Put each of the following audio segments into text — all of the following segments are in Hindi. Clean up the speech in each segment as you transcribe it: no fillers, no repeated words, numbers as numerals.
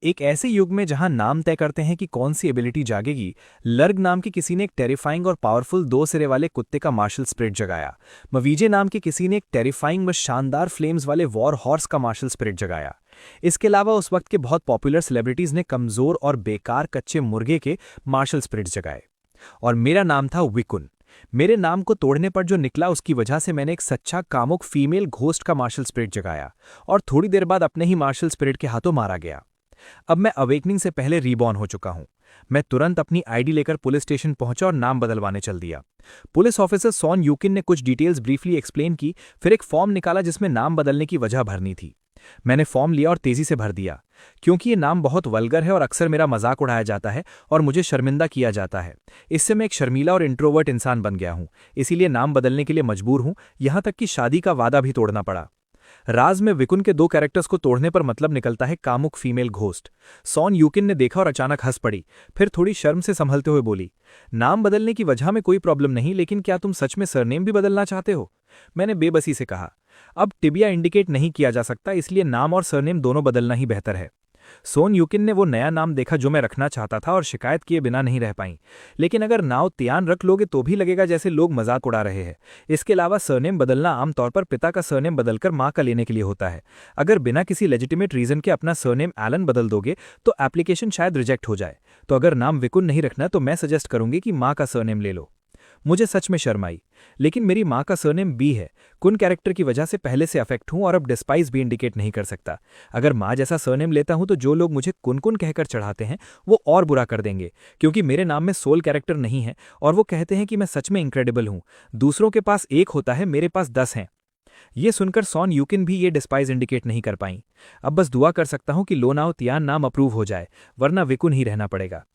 एक ऐसे युग में जहां नाम तय करते हैं कि कौन सी एबिलिटी जागेगी, लर्ग नाम के किसी ने एक टेरिफाइंग और पावरफुल दो सिरे वाले कुत्ते का मार्शल स्पिरिट जगाया। मवीजे नाम के किसी ने एक टेरिफाइंग व शानदार फ्लेम्स वाले वॉर हॉर्स का मार्शल स्पिरिट जगाया। इसके अलावा उस वक्त के बहुत पॉपुलर सेलिब्रिटीज ने कमजोर और बेकार कच्चे मुर्गे के मार्शल स्पिरिट जगाए। और मेरा नाम था विकुन। मेरे नाम को तोड़ने पर जो निकला उसकी वजह से मैंने एक सच्चा कामुक फीमेल घोस्ट का मार्शल स्पिरिट जगाया और थोड़ी देर बाद अपने ही मार्शल स्पिरिट के हाथों मारा गया। अब मैं अवेकनिंग से पहले रीबॉर्न हो चुका हूं। मैं तुरंत अपनी आईडी लेकर पुलिस स्टेशन पहुंचा और नाम बदलवाने चल दिया। पुलिस ऑफिसर सॉन यूकिन ने कुछ डिटेल्स ब्रीफली एक्सप्लेन की, फिर एक फॉर्म निकाला जिसमें नाम बदलने की वजह भरनी थी। मैंने फॉर्म लिया और तेजी से भर दिया, क्योंकि ये नाम बहुत वल्गर है और अक्सर मेरा मजाक उड़ाया जाता है और मुझे शर्मिंदा किया जाता है। इससे मैं एक शर्मीला और इंट्रोवर्ट इंसान बन गया हूं, इसीलिए नाम बदलने के लिए मजबूर हूं, यहां तक कि शादी का वादा भी तोड़ना पड़ा। राज में विकुन के दो कैरेक्टर्स को तोड़ने पर मतलब निकलता है कामुक फीमेल घोस्ट। सॉन यूकिन ने देखा और अचानक हंस पड़ी, फिर थोड़ी शर्म से संभलते हुए बोली, नाम बदलने की वजह में कोई प्रॉब्लम नहीं, लेकिन क्या तुम सच में सरनेम भी बदलना चाहते हो? मैंने बेबसी से कहा, अब टिबिया इंडिकेट नहीं किया जा सकता, इसलिए नाम और सरनेम दोनों बदलना ही बेहतर है। सोन यूकिन ने वो नया नाम देखा जो मैं रखना चाहता था और शिकायत किए बिना नहीं रह पाई। लेकिन अगर नाव त्यान रख लोगे तो भी लगेगा जैसे लोग मजाक उड़ा रहे हैं। इसके अलावा सरनेम बदलना आमतौर पर पिता का सरनेम बदलकर माँ का लेने के लिए होता है। अगर बिना किसी लेजिटिमेट रीजन के अपना सरनेम एलन बदल दोगे तो एप्लीकेशन शायद रिजेक्ट हो जाए। तो अगर नाम विकुन नहीं रखना तो मैं सजेस्ट करूंगी कि माँ का सरनेम ले लो। मुझे सच में शर्म आई, लेकिन मेरी माँ का सरनेम बी है। कुन कैरेक्टर की वजह से पहले से अफेक्ट हूं और अब डिस्पाइस भी इंडिकेट नहीं कर सकता। अगर माँ जैसा सरनेम लेता हूं तो जो लोग मुझे कुन कुन कहकर चढ़ाते हैं वो और बुरा कर देंगे, क्योंकि मेरे नाम में सोल कैरेक्टर नहीं है और वो कहते हैं कि मैं सच में इनक्रेडिबल हूं। दूसरों के पास एक होता है, मेरे पास 10 हैं। ये सुनकर सॉन यूकिन भी ये डिस्पाइस इंडिकेट नहीं कर पाई। अब बस दुआ कर सकता हूं कि लोनाव तियान नाम अप्रूव हो जाए, वरना विकुन ही रहना पड़ेगा।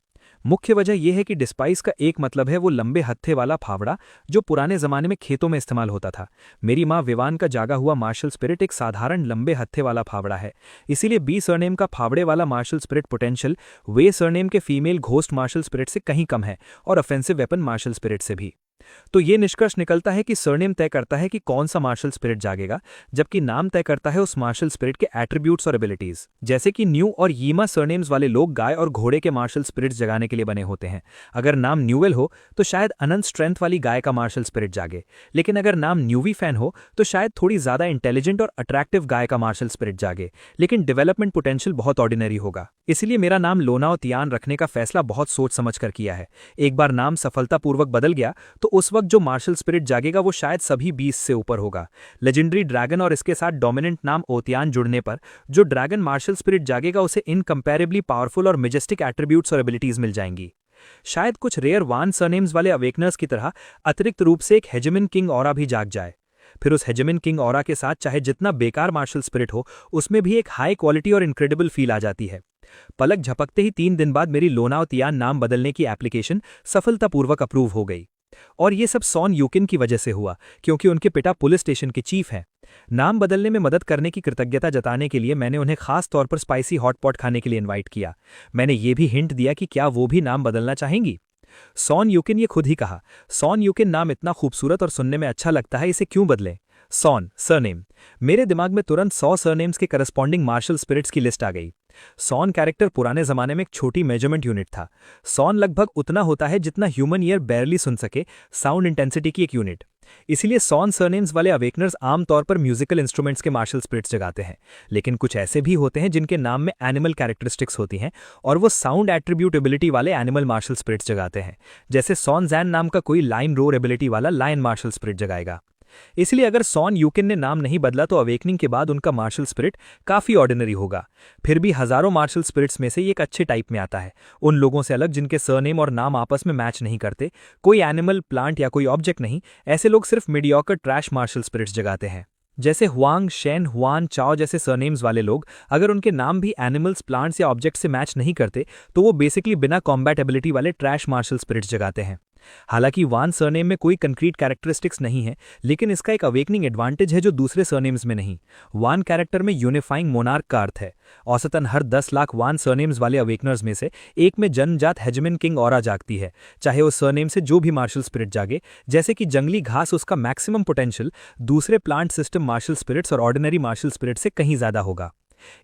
मुख्य वजह यह है कि डिस्पाइस का एक मतलब है वो लंबे हत्थे वाला फावड़ा जो पुराने जमाने में खेतों में इस्तेमाल होता था। मेरी माँ विवान का जागा हुआ मार्शल स्पिरिट एक साधारण लंबे हत्थे वाला फावड़ा है, इसीलिए बी सरनेम का फावड़े वाला मार्शल स्पिरिट पोटेंशियल वे सरनेम के फीमेल घोस्ट मार्शल स्पिरिट से कहीं कम है और ऑफेंसिव वेपन मार्शल स्पिरिट से भी। तो ये निष्कर्ष निकलता है कि सरनेम तय करता है कि कौन सा मार्शल स्पिरिट जागेगा, जबकि नाम तय करता है उस मार्शल स्पिरिट के एट्रीब्यूट्स और एबिलिटीज। जैसे कि न्यू और यीमा सरनेम्स वाले लोग गाय और घोड़े के मार्शल स्पिरिट्स जगाने के लिए बने होते हैं। अगर नाम न्यूवेल हो तो शायद अनंत स्ट्रेंथ वाली गाय का मार्शल स्पिरिट जागे, लेकिन अगर नाम न्यूवी फैन हो तो शायद थोड़ी ज्यादा इंटेलिजेंट और अट्रैक्टिव गाय का मार्शल स्पिरिट जागे, लेकिन डेवलपमेंट पोटेंशियल बहुत ऑर्डिनरी होगा। इसलिए मेरा नाम लोनाव तियान रखने का फैसला बहुत सोच समझ कर किया है। एक बार नाम सफलतापूर्वक बदल गया तो उस वक्त जो मार्शल स्पिरिट जागेगा वो शायद सभी 20 से ऊपर होगा। लेजेंडरी ड्रैगन और इसके साथ डोमिनेंट नाम ओतियान जुड़ने पर जो ड्रैगन मार्शल स्पिरिट जागेगा उसे इनकंपैरेबली पावरफुल और मेजेस्टिक एट्रीब्यूट्स और एबिलिटीज मिल जाएंगी। शायद कुछ रेयर वान सरनेम्स वाले अवेकनर्स की तरह अतिरिक्त रूप से एक हेजेमिन किंग ऑरा भी जाग जाए। फिर उस हेजेमिन किंग ऑरा के साथ चाहे जितना बेकार मार्शल स्पिरिट हो, उसमें भी एक हाई क्वालिटी और इनक्रेडिबल फील आ जाती है। पलक झपकते ही 3 दिन बाद मेरी लोनाव तियान नाम बदलने की एप्लीकेशन सफलतापूर्वक अप्रूव हो गई। और ये सब सॉन यूकिन की वजह से हुआ, क्योंकि उनके पिता पुलिस स्टेशन के चीफ हैं। नाम बदलने में मदद करने की कृतज्ञता जताने के लिए मैंने उन्हें खास तौर पर स्पाइसी हॉट पॉट खाने के लिए इनवाइट किया। मैंने ये भी हिंट दिया कि क्या वो भी नाम बदलना चाहेंगी। सॉन यूकिन ये खुद ही कहा, सॉन यूकिन नाम इतना खूबसूरत और सुनने में अच्छा लगता है, इसे क्यों बदलें? Son surname. मेरे दिमाग में तुरंत 100 सरनेम्स के करस्पॉन्डिंग मार्शल स्पिरिट्स की लिस्ट आ गई। सॉन कैरेक्टर पुराने जमाने में एक छोटी मेजरमेंट यूनिट था। सॉन लगभग उतना होता है जितना ह्यूमन ईयर बैरली सुन सके, साउंड इंटेंसिटी की एक यूनिट। इसीलिए सॉन सरनेम्स वाले अवेकनर्स आमतौर पर म्यूजिकल इंस्ट्रूमेंट्स के मार्शल स्पिरिट्स जगाते हैं, लेकिन कुछ ऐसे भी होते हैं जिनके नाम में एनिमल कैरेक्टरिस्टिक्स होती हैं और वो साउंड एट्रीब्यूट एबिलिटी वाले एनिमल मार्शल स्पिरिट्स जगाते हैं। जैसे सॉन जैन नाम का कोई लाइन रोर एबिलिटी वाला लायन मार्शल स्पिरिट जगाएगा। इसलिए अगर सॉन यूकिन ने नाम नहीं बदला तो अवेकनिंग के बाद उनका मार्शल स्पिरिट काफी ऑर्डिनरी होगा। फिर भी हजारों मार्शल स्पिरिट्स में से ये एक अच्छे टाइप में आता है, उन लोगों से अलग जिनके सरनेम और नाम आपस में मैच नहीं करते। कोई एनिमल, प्लांट या कोई ऑब्जेक्ट नहीं, ऐसे लोग सिर्फ मीडियोकर ट्रैश मार्शल स्पिरिट्स जगाते हैं। जैसे हुआंग, शेन, हुआन, चाओ जैसे सरनेम्स वाले लोग, अगर उनके नाम भी एनिमल्स, प्लांट्स या ऑब्जेक्ट से मैच नहीं करते तो वो बेसिकली बिना कॉम्बैट एबिलिटी वाले ट्रैश मार्शल स्पिरिट्स जगाते हैं। हालांकि वान सरनेम में कोई कंक्रीट कैरेक्टरिस्टिक्स नहीं है, लेकिन इसका एक अवेकनिंग एडवांटेज है जो दूसरे सरनेम्स में नहीं। वान कैरेक्टर में यूनिफाइंग मोनार्क का अर्थ है। औसतन हर 10 लाख वान सरनेम्स वाले अवेकनर्स में से एक में जन्मजात हेजमिन किंग ऑरा जागती है, चाहे उस सरनेम से जो भी मार्शल स्पिरिट जागे। जैसे कि जंगली घास, उसका मैक्सिमम पोटेंशियल दूसरे प्लांट सिस्टम मार्शल स्पिरिट्स और ऑर्डिनरी मार्शल स्पिरिट से कहीं ज्यादा होगा।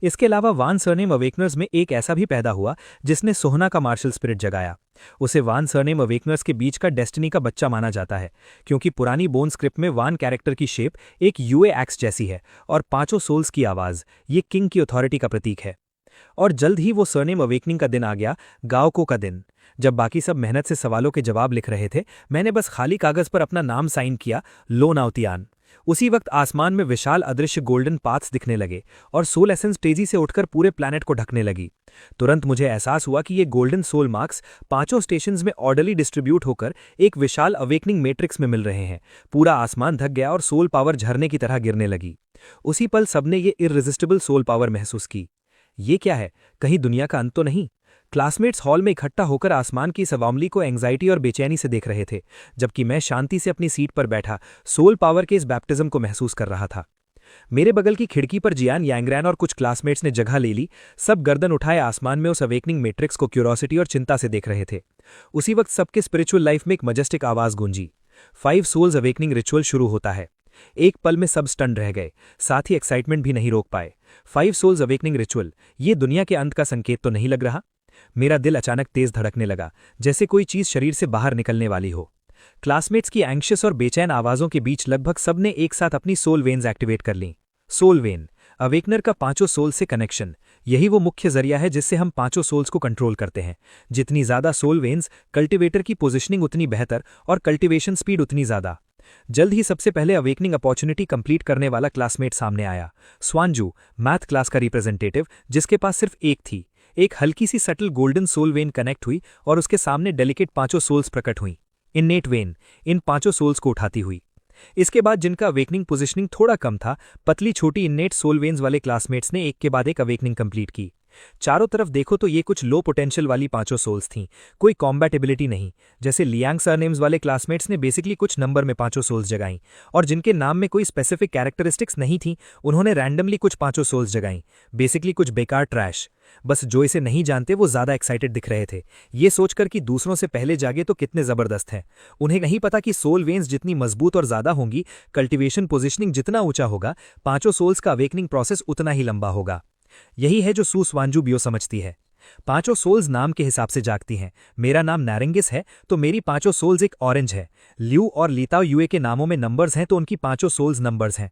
इसके अलावा वान सरनेम अवेकनर्स में एक ऐसा भी पैदा हुआ जिसने सोहना का मार्शल स्पिरिट जगाया। उसे वान सरनेम अवेकनर्स के बीच का डेस्टिनी का बच्चा माना जाता है, क्योंकि पुरानी बोन स्क्रिप्ट में वान कैरेक्टर की शेप एक यूए एक्स जैसी है और पांचों सोल्स की आवाज ये किंग की अथॉरिटी का प्रतीक है। और जल्द ही वो सरनेम अवेकनिंग का दिन आ गया, गाओको का दिन। जब बाकी सब मेहनत से सवालों के जवाब लिख रहे थे, मैंने बस खाली कागज पर अपना नाम साइन किया, लो नाउतियान। उसी वक्त आसमान में विशाल अदृश्य गोल्डन पाथ्स दिखने लगे और सोल एसेंस तेजी से उठकर पूरे प्लैनेट को ढकने लगी। तुरंत मुझे एहसास हुआ कि ये गोल्डन सोल मार्क्स पांचों स्टेशंस में ऑर्डरली डिस्ट्रीब्यूट होकर एक विशाल अवेकनिंग मैट्रिक्स में मिल रहे हैं। पूरा आसमान धक गया और सोल पावर झरने की तरह गिरने लगी। उसी पल सबने ये इररेजिस्टिबल सोल पावर महसूस की। ये क्या है? कहीं दुनिया का अंत तो नहीं? क्लासमेट्स हॉल में इकट्ठा होकर आसमान की इस अवामली को एंग्जाइटी और बेचैनी से देख रहे थे, जबकि मैं शांति से अपनी सीट पर बैठा सोल पावर के इस बैप्टिज्म को महसूस कर रहा था। मेरे बगल की खिड़की पर जियान यांगरैन और कुछ क्लासमेट्स ने जगह ले ली। सब गर्दन उठाए आसमान में उस अवेकनिंग मैट्रिक्स को क्यूरोसिटी और चिंता से देख रहे थे। उसी वक्त सबके स्पिरिचुअल लाइफ में एक मजेस्टिक आवाज गूंजी, 5 सोल्स अवेकनिंग रिचुअल शुरू होता है। एक पल में सब स्टन रह गए, साथ ही एक्साइटमेंट भी नहीं रोक पाए। 5 सोल्स अवेकनिंग रिचुअल, ये दुनिया के अंत का संकेत तो नहीं लग रहा? मेरा दिल अचानक तेज धड़कने लगा, जैसे कोई चीज शरीर से बाहर निकलने वाली हो। क्लासमेट्स की एंग्शियस और बेचैन आवाजों के बीच लगभग सबने एक साथ अपनी सोल वेन्स एक्टिवेट कर लीं। सोल वेन, अवेकनर का पांचों सोल से कनेक्शन, यही वो मुख्य जरिया है जिससे हम पांचों सोल्स को कंट्रोल करते हैं। जितनी ज्यादा सोल वेन्स, कल्टिवेटर की पोजिशनिंग उतनी बेहतर और कल्टिवेशन स्पीड उतनी ज्यादा। जल्द ही सबसे पहले अवेकनिंग अपॉर्चुनिटी कंप्लीट करने वाला क्लासमेट सामने आया, स्वांजू, मैथ क्लास का रिप्रेजेंटेटिव, जिसके पास सिर्फ एक थी। एक हल्की सी subtle golden soul vein connect हुई और उसके सामने डेलिकेट पांचों सोल्स प्रकट हुई। इन्नेट वेन इन पांचों सोल्स को उठाती हुई। इसके बाद जिनका अवेकनिंग पोजिशनिंग थोड़ा कम था, पतली छोटी इन्नेट सोल वेन्स वाले क्लासमेट्स ने एक के बाद एक अवेकनिंग कंप्लीट की। चारों तरफ देखो तो ये कुछ लो पोटेंशियल वाली पांचों सोल्स थीं, कोई कॉम्बैटिबिलिटी नहीं। जैसे लियांग सरनेम्स वाले क्लासमेट्स ने बेसिकली कुछ नंबर में पांचों सोल्स जगाईं, और जिनके नाम में कोई स्पेसिफिक कैरेक्टरिस्टिक्स नहीं थी, उन्होंने रैंडमली कुछ पांचों सोल्स जगाईं, बेसिकली कुछ बेकार ट्रैश। बस जो इसे नहीं जानते वो ज्यादा एक्साइटेड दिख रहे थे, ये सोचकर कि दूसरों से पहले जागे तो कितने जबरदस्त हैं। उन्हें नहीं पता कि सोल वेन्स जितनी मजबूत और ज्यादा होंगी, कल्टिवेशन पोजिशनिंग जितना ऊंचा होगा, पांचों सोल्स का अवेकनिंग प्रोसेस उतना ही लंबा होगा। यही है जो सू स्वांजू बियो समझती है। पांचों सोल्स नाम के हिसाब से जागती हैं। मेरा नाम नारंगिस है तो मेरी पांचों सोल्स एक ऑरेंज है। ल्यू और लीताओ यूए के नामों में नंबर्स हैं तो उनकी पांचों सोल्स नंबर्स हैं।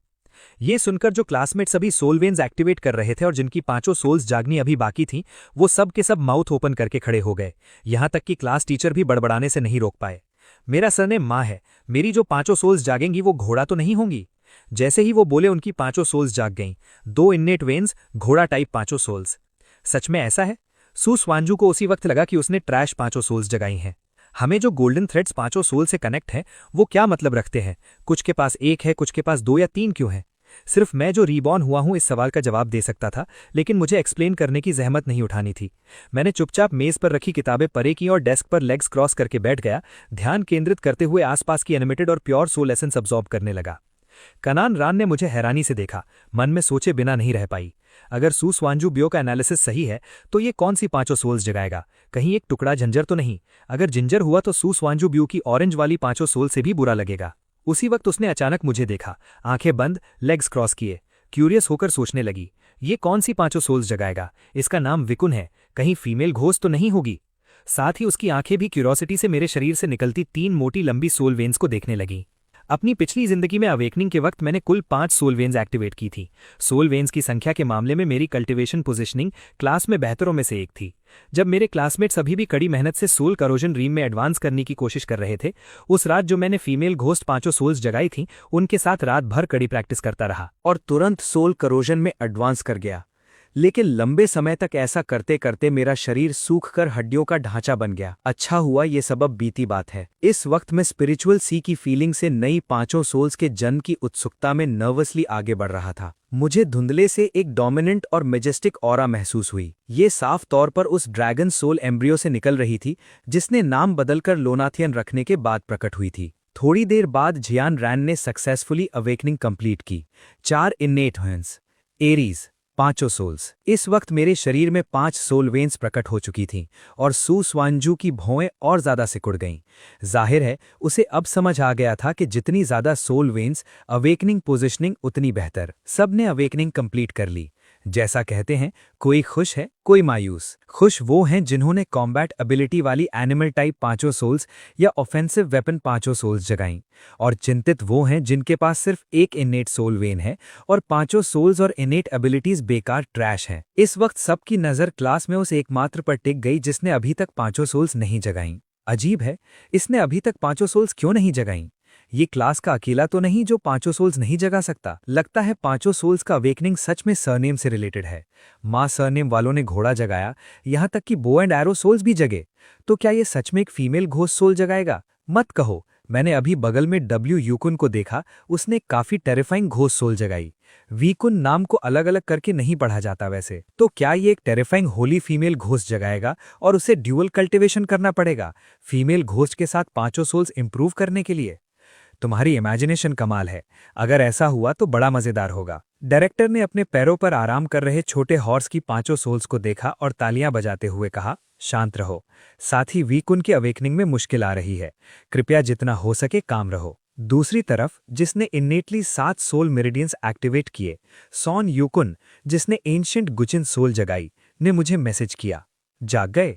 ये सुनकर जो क्लासमेट्स अभी सोल वेन्स एक्टिवेट कर रहे थे और जिनकी पांचों सोल्स जागनी अभी बाकी थीं, वो सब के सब माउथ ओपन करके खड़े हो गए। यहां तक कि क्लास टीचर भी बड़बड़ाने से नहीं रोक पाए। मेरा सरनेम माँ है, मेरी जो पांचों सोल्स जागेंगी वो घोड़ा तो नहीं होंगी। जैसे ही वो बोले उनकी पांचों सोल्स जाग गईं, 2 इन्नेट वेन्स, घोड़ा टाइप पांचों सोल्स। सच में ऐसा है? सू स्वांजू को उसी वक्त लगा कि उसने ट्रैश पांचों सोल्स जगाई हैं। हमें जो गोल्डन थ्रेड्स पांचों सोल से कनेक्ट हैं, वो क्या मतलब रखते हैं? कुछ के पास 1 है, कुछ के पास 2 या 3 क्यों है? सिर्फ मैं जो रीबॉर्न हुआ हूं इस सवाल का जवाब दे सकता था, लेकिन मुझे एक्सप्लेन करने की जहमत नहीं उठानी थी। मैंने चुपचाप मेज पर रखी किताबें परे की और डेस्क पर लेग्स क्रॉस करके बैठ गया, ध्यान केंद्रित करते हुए आसपास की एनिमेटेड और प्योर सोल एसेंस अब्सॉर्ब करने लगा। कनान रान ने मुझे हैरानी से देखा, मन में सोचे बिना नहीं रह पाई। अगर सू स्वांजू बियो का एनालिसिस सही है तो ये कौन सी पांचों सोल्स जगाएगा? कहीं एक टुकड़ा जिंजर तो नहीं? अगर जिंजर हुआ तो सू स्वांजू बियो की ऑरेंज वाली पांचों सोल से भी बुरा लगेगा। उसी वक्त उसने अचानक मुझे देखा, आंखें बंद, लेग्स क्रॉस किए, क्यूरियस होकर सोचने लगी, ये कौन सी पांचों सोल्स जगाएगा? इसका नाम विकुन है, कहीं फीमेल घोस्ट तो नहीं होगी? साथ ही उसकी आंखें भी क्यूरोसिटी से मेरे शरीर से निकलती 3 मोटी लंबी सोल वेन्स को देखने लगी। अपनी पिछली जिंदगी में अवेकनिंग के वक्त मैंने कुल 5 सोल वेन्स एक्टिवेट की थी। सोल वेन्स की संख्या के मामले में मेरी कल्टिवेशन पोजिशनिंग क्लास में बेहतरों में से एक थी। जब मेरे क्लासमेट्स अभी भी कड़ी मेहनत से सोल करोजन रीम में एडवांस करने की कोशिश कर रहे थे, उस रात जो मैंने फीमेल घोस्ट पांचों सोल्स जगाई थी, उनके साथ रात भर कड़ी प्रैक्टिस करता रहा और तुरंत सोल करोजन में एडवांस कर गया। लेकिन लंबे समय तक ऐसा करते करते मेरा शरीर सूखकर हड्डियों का ढांचा बन गया। अच्छा हुआ ये सब अब बीती बात है। इस वक्त मैं स्पिरिचुअल सी की फीलिंग से नई पांचों सोल्स के जन्म की उत्सुकता में नर्वसली आगे बढ़ रहा था। मुझे धुंधले से एक डोमिनेंट और मेजेस्टिक ऑरा महसूस हुई। ये साफ तौर पर उस ड्रैगन सोल एम्ब्रियो से निकल रही थी जिसने नाम बदलकर लोनाथियन रखने के बाद प्रकट हुई थी। थोड़ी देर बाद जियान रैन ने सक्सेसफुली अवेकनिंग कंप्लीट की। 4 इन्नेट वेन्स, एरीज, पांचों सोल्स। इस वक्त मेरे शरीर में 5 सोल वेन्स प्रकट हो चुकी थीं और सू स्वांजू की भौएं और ज्यादा सिकुड़ गईं। जाहिर है उसे अब समझ आ गया था कि जितनी ज्यादा सोल वेन्स, अवेकनिंग पोजिशनिंग उतनी बेहतर। सबने अवेकनिंग कंप्लीट कर ली। जैसा कहते हैं, कोई खुश है, कोई मायूस। खुश वो हैं जिन्होंने कॉम्बैट एबिलिटी वाली एनिमल टाइप पांचों सोल्स या ऑफेंसिव वेपन पांचों सोल्स जगाईं, और चिंतित वो हैं जिनके पास सिर्फ एक इनेट सोल वेन है और पांचों सोल्स और इनेट एबिलिटीज बेकार ट्रैश हैं। इस वक्त सबकी नज़र क्लास में उस एकमात्र पर टिक गई जिसने अभी तक पांचों सोल्स नहीं जगाईं। अजीब है, इसने अभी तक पांचों सोल्स क्यों नहीं जगाईं? ये क्लास का अकेला तो नहीं जो पांचों सोल्स नहीं जगा सकता। लगता है पांचों सोल्स का अवेकनिंग सच में सरनेम से रिलेटेड है। माँ सरनेम वालों ने घोड़ा जगाया, यहाँ तक कि बो एंड एरो सोल्स भी जगे। तो क्या ये सच में एक फीमेल घोस्ट सोल जगाएगा? मत कहो, मैंने अभी बगल में डब्ल्यू यूकुन को देखा, उसने काफी टेरिफाइंग घोस्ट सोल जगाई। वीकुन नाम को अलग अलग करके नहीं पढ़ा जाता वैसे। तो क्या ये एक टेरिफाइंग होली फीमेल घोस्ट जगाएगा और उसे ड्यूअल कल्टिवेशन करना पड़ेगा फीमेल घोस्ट के साथ पांचों सोल्स इंप्रूव करने के लिए? तुम्हारी इमेजिनेशन कमाल है। अगर ऐसा हुआ तो बड़ा मजेदार होगा। डायरेक्टर ने अपने पैरों पर आराम कर रहे छोटे हॉर्स की पांचों सोल्स को देखा और तालियां बजाते हुए कहा, शांत रहो। साथ ही वीकुन की अवेकनिंग में मुश्किल आ रही है, कृपया जितना हो सके काम रहो। दूसरी तरफ जिसने इन्नेटली 7 सोल मेरिडियंस एक्टिवेट किए, सॉन यूकुन, जिसने एंशिएंट गुचिन सोल जगाई, ने मुझे मैसेज किया, जाग गए?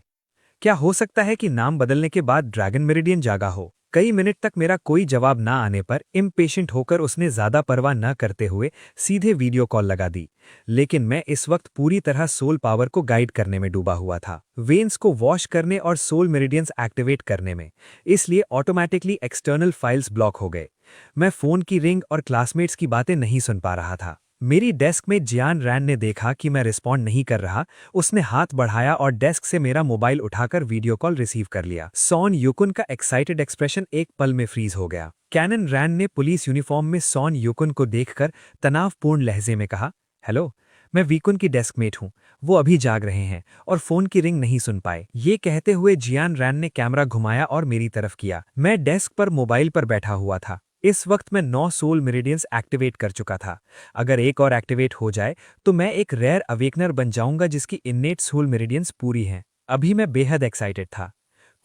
क्या हो सकता है कि नाम बदलने के बाद ड्रैगन मेरिडियन जागा हो? कई मिनट तक मेरा कोई जवाब ना आने पर इम्पेशेंट होकर उसने ज्यादा परवाह न करते हुए सीधे वीडियो कॉल लगा दी। लेकिन मैं इस वक्त पूरी तरह सोल पावर को गाइड करने में डूबा हुआ था, वेन्स को वॉश करने और सोल मेरिडियंस एक्टिवेट करने में। इसलिए ऑटोमेटिकली एक्सटर्नल फाइल्स ब्लॉक हो गए। मैं फोन की रिंग और क्लासमेट्स की बातें नहीं सुन पा रहा था। मेरी डेस्क में जियान रैन ने देखा कि मैं रिस्पॉन्ड नहीं कर रहा, उसने हाथ बढ़ाया और डेस्क से मेरा मोबाइल उठाकर वीडियो कॉल रिसीव कर लिया। सॉन यूकुन का एक्साइटेड एक्सप्रेशन एक पल में फ्रीज हो गया। कैनन रैन ने पुलिस यूनिफॉर्म में सॉन यूकुन को देखकर तनावपूर्ण लहजे में कहा, हेलो, मैं वीकुन की डेस्कमेट हूँ, वो अभी जाग रहे हैं और फोन की रिंग नहीं सुन पाए। ये कहते हुए जियान रैन ने कैमरा घुमाया और मेरी तरफ किया। मैं डेस्क पर मोबाइल पर बैठा हुआ था। इस वक्त मैं 9 सोल मेरिडियंस एक्टिवेट कर चुका था। अगर एक और एक्टिवेट हो जाए तो मैं एक रेयर अवेकनर बन जाऊंगा जिसकी इन्नेट सोल मेरिडियंस पूरी हैं। अभी मैं बेहद एक्साइटेड था।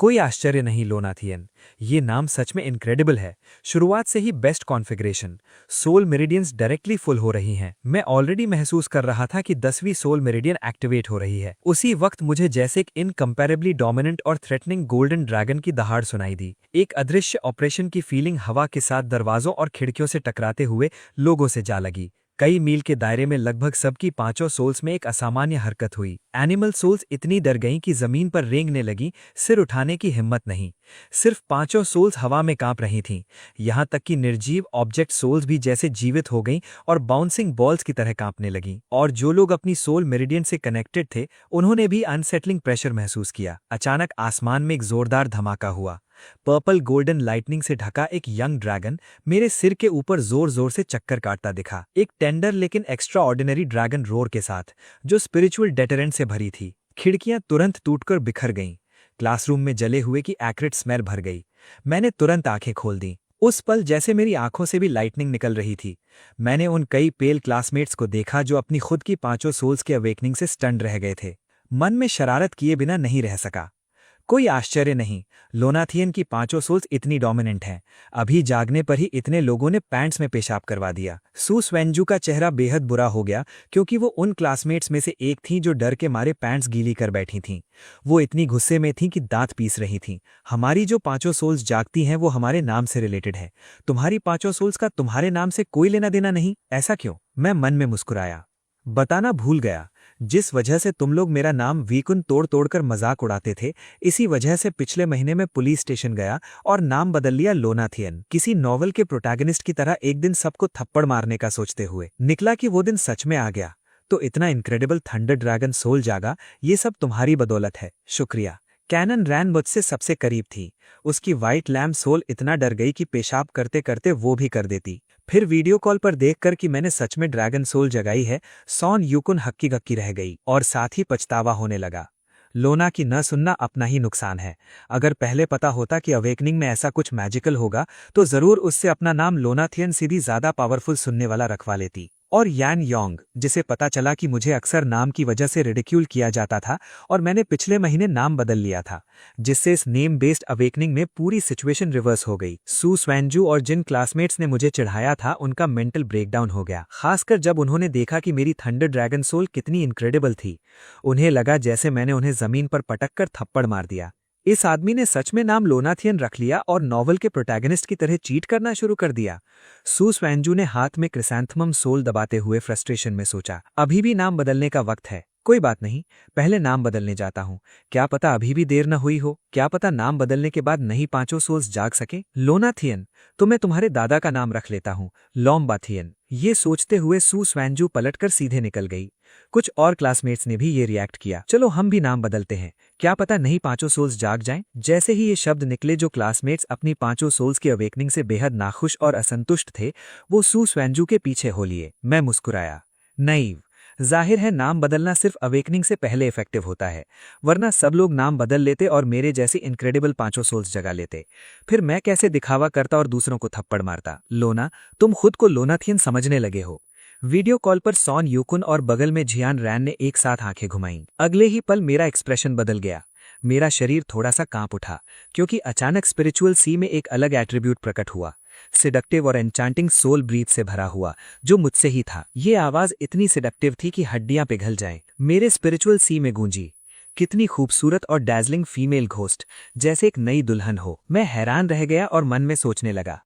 कोई आश्चर्य नहीं लोनाथियन, ये नाम सच में इनक्रेडिबल है। शुरुआत से ही best configuration, soul meridians directly full हो रही हैं। मैं ऑलरेडी महसूस कर रहा था कि 10वीं सोल मेरिडियन एक्टिवेट हो रही है। उसी वक्त मुझे जैसे एक इनकम्पेरेबली डोमिनेंट और थ्रेटनिंग गोल्डन ड्रैगन की दहाड़ सुनाई दी। एक अदृश्य ऑपरेशन की फीलिंग हवा के साथ दरवाजों और खिड़कियों से टकराते हुए लोगों से जा लगी। कई मील के दायरे में लगभग सबकी पांचों सोल्स में एक असामान्य हरकत हुई। एनिमल सोल्स इतनी डर गईं कि जमीन पर रेंगने लगी, सिर उठाने की हिम्मत नहीं। सिर्फ पांचों सोल्स हवा में कांप रही थीं। यहाँ तक कि निर्जीव ऑब्जेक्ट सोल्स भी जैसे जीवित हो गईं और बाउंसिंग बॉल्स की तरह कांपने लगीं। और जो लोग अपनी सोल मेरिडियन से कनेक्टेड थे, उन्होंने भी अनसेटलिंग प्रेशर महसूस किया। अचानक आसमान में एक जोरदार धमाका हुआ। पर्पल गोल्डन लाइटनिंग से ढका एक यंग ड्रैगन मेरे सिर के ऊपर जोर जोर से चक्कर काटता दिखा, एक टेंडर लेकिन एक्स्ट्रा ऑर्डिनरी ड्रैगन रोर के साथ, जो स्पिरिचुअल डेटरेंट से भरी थी। खिड़कियां तुरंत टूटकर बिखर गईं। क्लासरूम में जले हुए की एक्रिड स्मेल भर गई। मैंने तुरंत आंखें खोल दी। उस पल जैसे मेरी आंखों से भी लाइटनिंग निकल रही थी। मैंने उन कई पेल क्लासमेट्स को देखा जो अपनी खुद की पांचों सोल्स के अवेकनिंग से स्टन्ड रह गए थे। मन में शरारत किए बिना नहीं रह सका। कोई आश्चर्य नहीं, लोनाथियन की पांचों सोल्स इतनी डोमिनेंट हैं। अभी जागने पर ही इतने लोगों ने पैंट्स में पेशाब करवा दिया। सू स्वेंजू का चेहरा बेहद बुरा हो गया क्योंकि वो उन क्लासमेट्स में से एक थी जो डर के मारे पैंट्स गीली कर बैठी थीं। वो इतनी गुस्से में थीं कि दांत पीस रही थीं। हमारी जो पांचों सोल्स जागती हैं वो हमारे नाम से रिलेटेड है। तुम्हारी पांचों सोल्स का तुम्हारे नाम से कोई लेना देना नहीं, ऐसा क्यों? मैं मन में मुस्कुराया। बताना भूल गया, जिस वजह से तुम लोग मेरा नाम वीकुन तोड़ तोड़कर मजाक उड़ाते थे, इसी वजह से पिछले महीने में पुलिस स्टेशन गया और नाम बदल लिया लोनाथियन, किसी नॉवल के प्रोटैगनिस्ट की तरह एक दिन सबको थप्पड़ मारने का सोचते हुए। निकला कि वो दिन सच में आ गया। तो इतना इनक्रेडिबल थंडर ड्रैगन सोल जागा, ये सब तुम्हारी बदौलत है, शुक्रिया। कैनन रैन मुझसे सबसे करीब थी। उसकी व्हाइट लैम्प सोल इतना डर गई कि पेशाब करते करते वो भी कर देती। फिर वीडियो कॉल पर देखकर कि मैंने सच में ड्रैगन सोल जगाई है, सॉन यूकुन हक्की गक्की रह गई और साथ ही पछतावा होने लगा। लोना की न सुनना अपना ही नुकसान है। अगर पहले पता होता कि अवेकनिंग में ऐसा कुछ मैजिकल होगा तो जरूर उससे अपना नाम लोनाथियन सीधी ज्यादा पावरफुल सुनने वाला रखवा लेती। और यान योंग, जिसे पता चला कि मुझे अक्सर नाम की वजह से रिडिक्यूल किया जाता था और मैंने पिछले महीने नाम बदल लिया था, जिससे इस नेम बेस्ड अवेकनिंग में पूरी सिचुएशन रिवर्स हो गई। सू स्वैनजू और जिन क्लासमेट्स ने मुझे चिढ़ाया था उनका मेंटल ब्रेकडाउन हो गया, खासकर जब उन्होंने देखा कि मेरी थंडर ड्रैगन सोल कितनी इनक्रेडिबल थी। उन्हें लगा जैसे मैंने उन्हें जमीन पर पटक कर थप्पड़ मार दिया। इस आदमी ने सच में नाम लोनाथियन रख लिया और नॉवल के प्रोटैगनिस्ट की तरह चीट करना शुरू कर दिया। सू स्वैनजू ने हाथ में क्रिसैंथमम सोल दबाते हुए फ्रस्ट्रेशन में सोचा, अभी भी नाम बदलने का वक्त है। कोई बात नहीं, पहले नाम बदलने जाता हूँ। क्या पता अभी भी देर न हुई हो, क्या पता नाम बदलने के बाद नहीं पांचों सोल्स जाग सके। लोनाथियन, तो मैं तुम्हारे दादा का नाम रख लेता हूँ, लॉम्बाथियन। ये सोचते हुए सू स्वैनजू पलटकर सीधे निकल गई। कुछ और क्लासमेट्स ने भी ये रिएक्ट किया, चलो हम भी नाम बदलते हैं, क्या पता नहीं पांचों सोल्स जाग जाएं। जैसे ही ये शब्द निकले, जो क्लासमेट्स अपनी पांचों सोल्स की अवेकनिंग से बेहद नाखुश और असंतुष्ट थे, वो सू स्वैनजू के पीछे हो लिए। मैं मुस्कुराया। नईव, जाहिर है नाम बदलना सिर्फ अवेकनिंग से पहले इफेक्टिव होता है, वरना सब लोग नाम बदल लेते और मेरे जैसी इनक्रेडिबल पांचों सोल्स जगा लेते। फिर मैं कैसे दिखावा करता और दूसरों को थप्पड़ मारता। लोना, तुम खुद को लोनाथियन समझने लगे हो। वीडियो कॉल पर सॉन यूकुन और बगल में जियान रैन ने एक साथ आंखें घुमाईं। अगले ही पल मेरा एक्सप्रेशन बदल गया। मेरा शरीर थोड़ा सा कांप उठा, क्योंकि अचानक स्पिरिचुअल सी में एक अलग एट्रीब्यूट प्रकट हुआ, सिडक्टिव और एन्चांटिंग सोल ब्रीथ से भरा हुआ, जो मुझसे ही था। ये आवाज इतनी सिडक्टिव थी कि हड्डियां पिघल जाएं। मेरे स्पिरिचुअल सी में गूंजी, कितनी खूबसूरत और डैजलिंग फीमेल घोस्ट, जैसे एक नई दुल्हन हो। मैं हैरान रह गया और मन में सोचने लगा,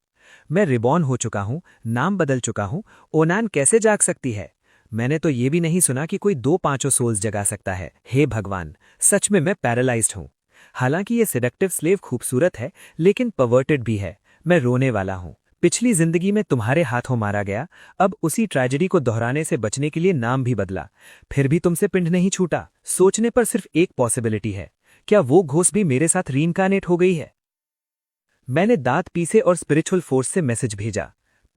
मैं रिबॉर्न हो चुका हूं, नाम बदल चुका हूं, ओनान कैसे जाग सकती है? मैंने तो ये भी नहीं सुना कि कोई दो पांचों सोल्स जगा सकता है। हे भगवान, सच में मैं पैरालाइज्ड हूं। हालांकि ये सेडक्टिव स्लेव खूबसूरत है, लेकिन परवर्टेड भी है। मैं रोने वाला हूं। पिछली जिंदगी में तुम्हारे हाथों मारा गया, अब उसी ट्रेजेडी को दोहराने से बचने के लिए नाम भी बदला, फिर भी तुमसे पिंड नहीं छूटा। सोचने पर सिर्फ एक पॉसिबिलिटी है, क्या वो घोस्ट भी मेरे साथ रीइंकार्नेट हो गई है? मैंने दांत पीसे और स्पिरिचुअल फोर्स से मैसेज भेजा।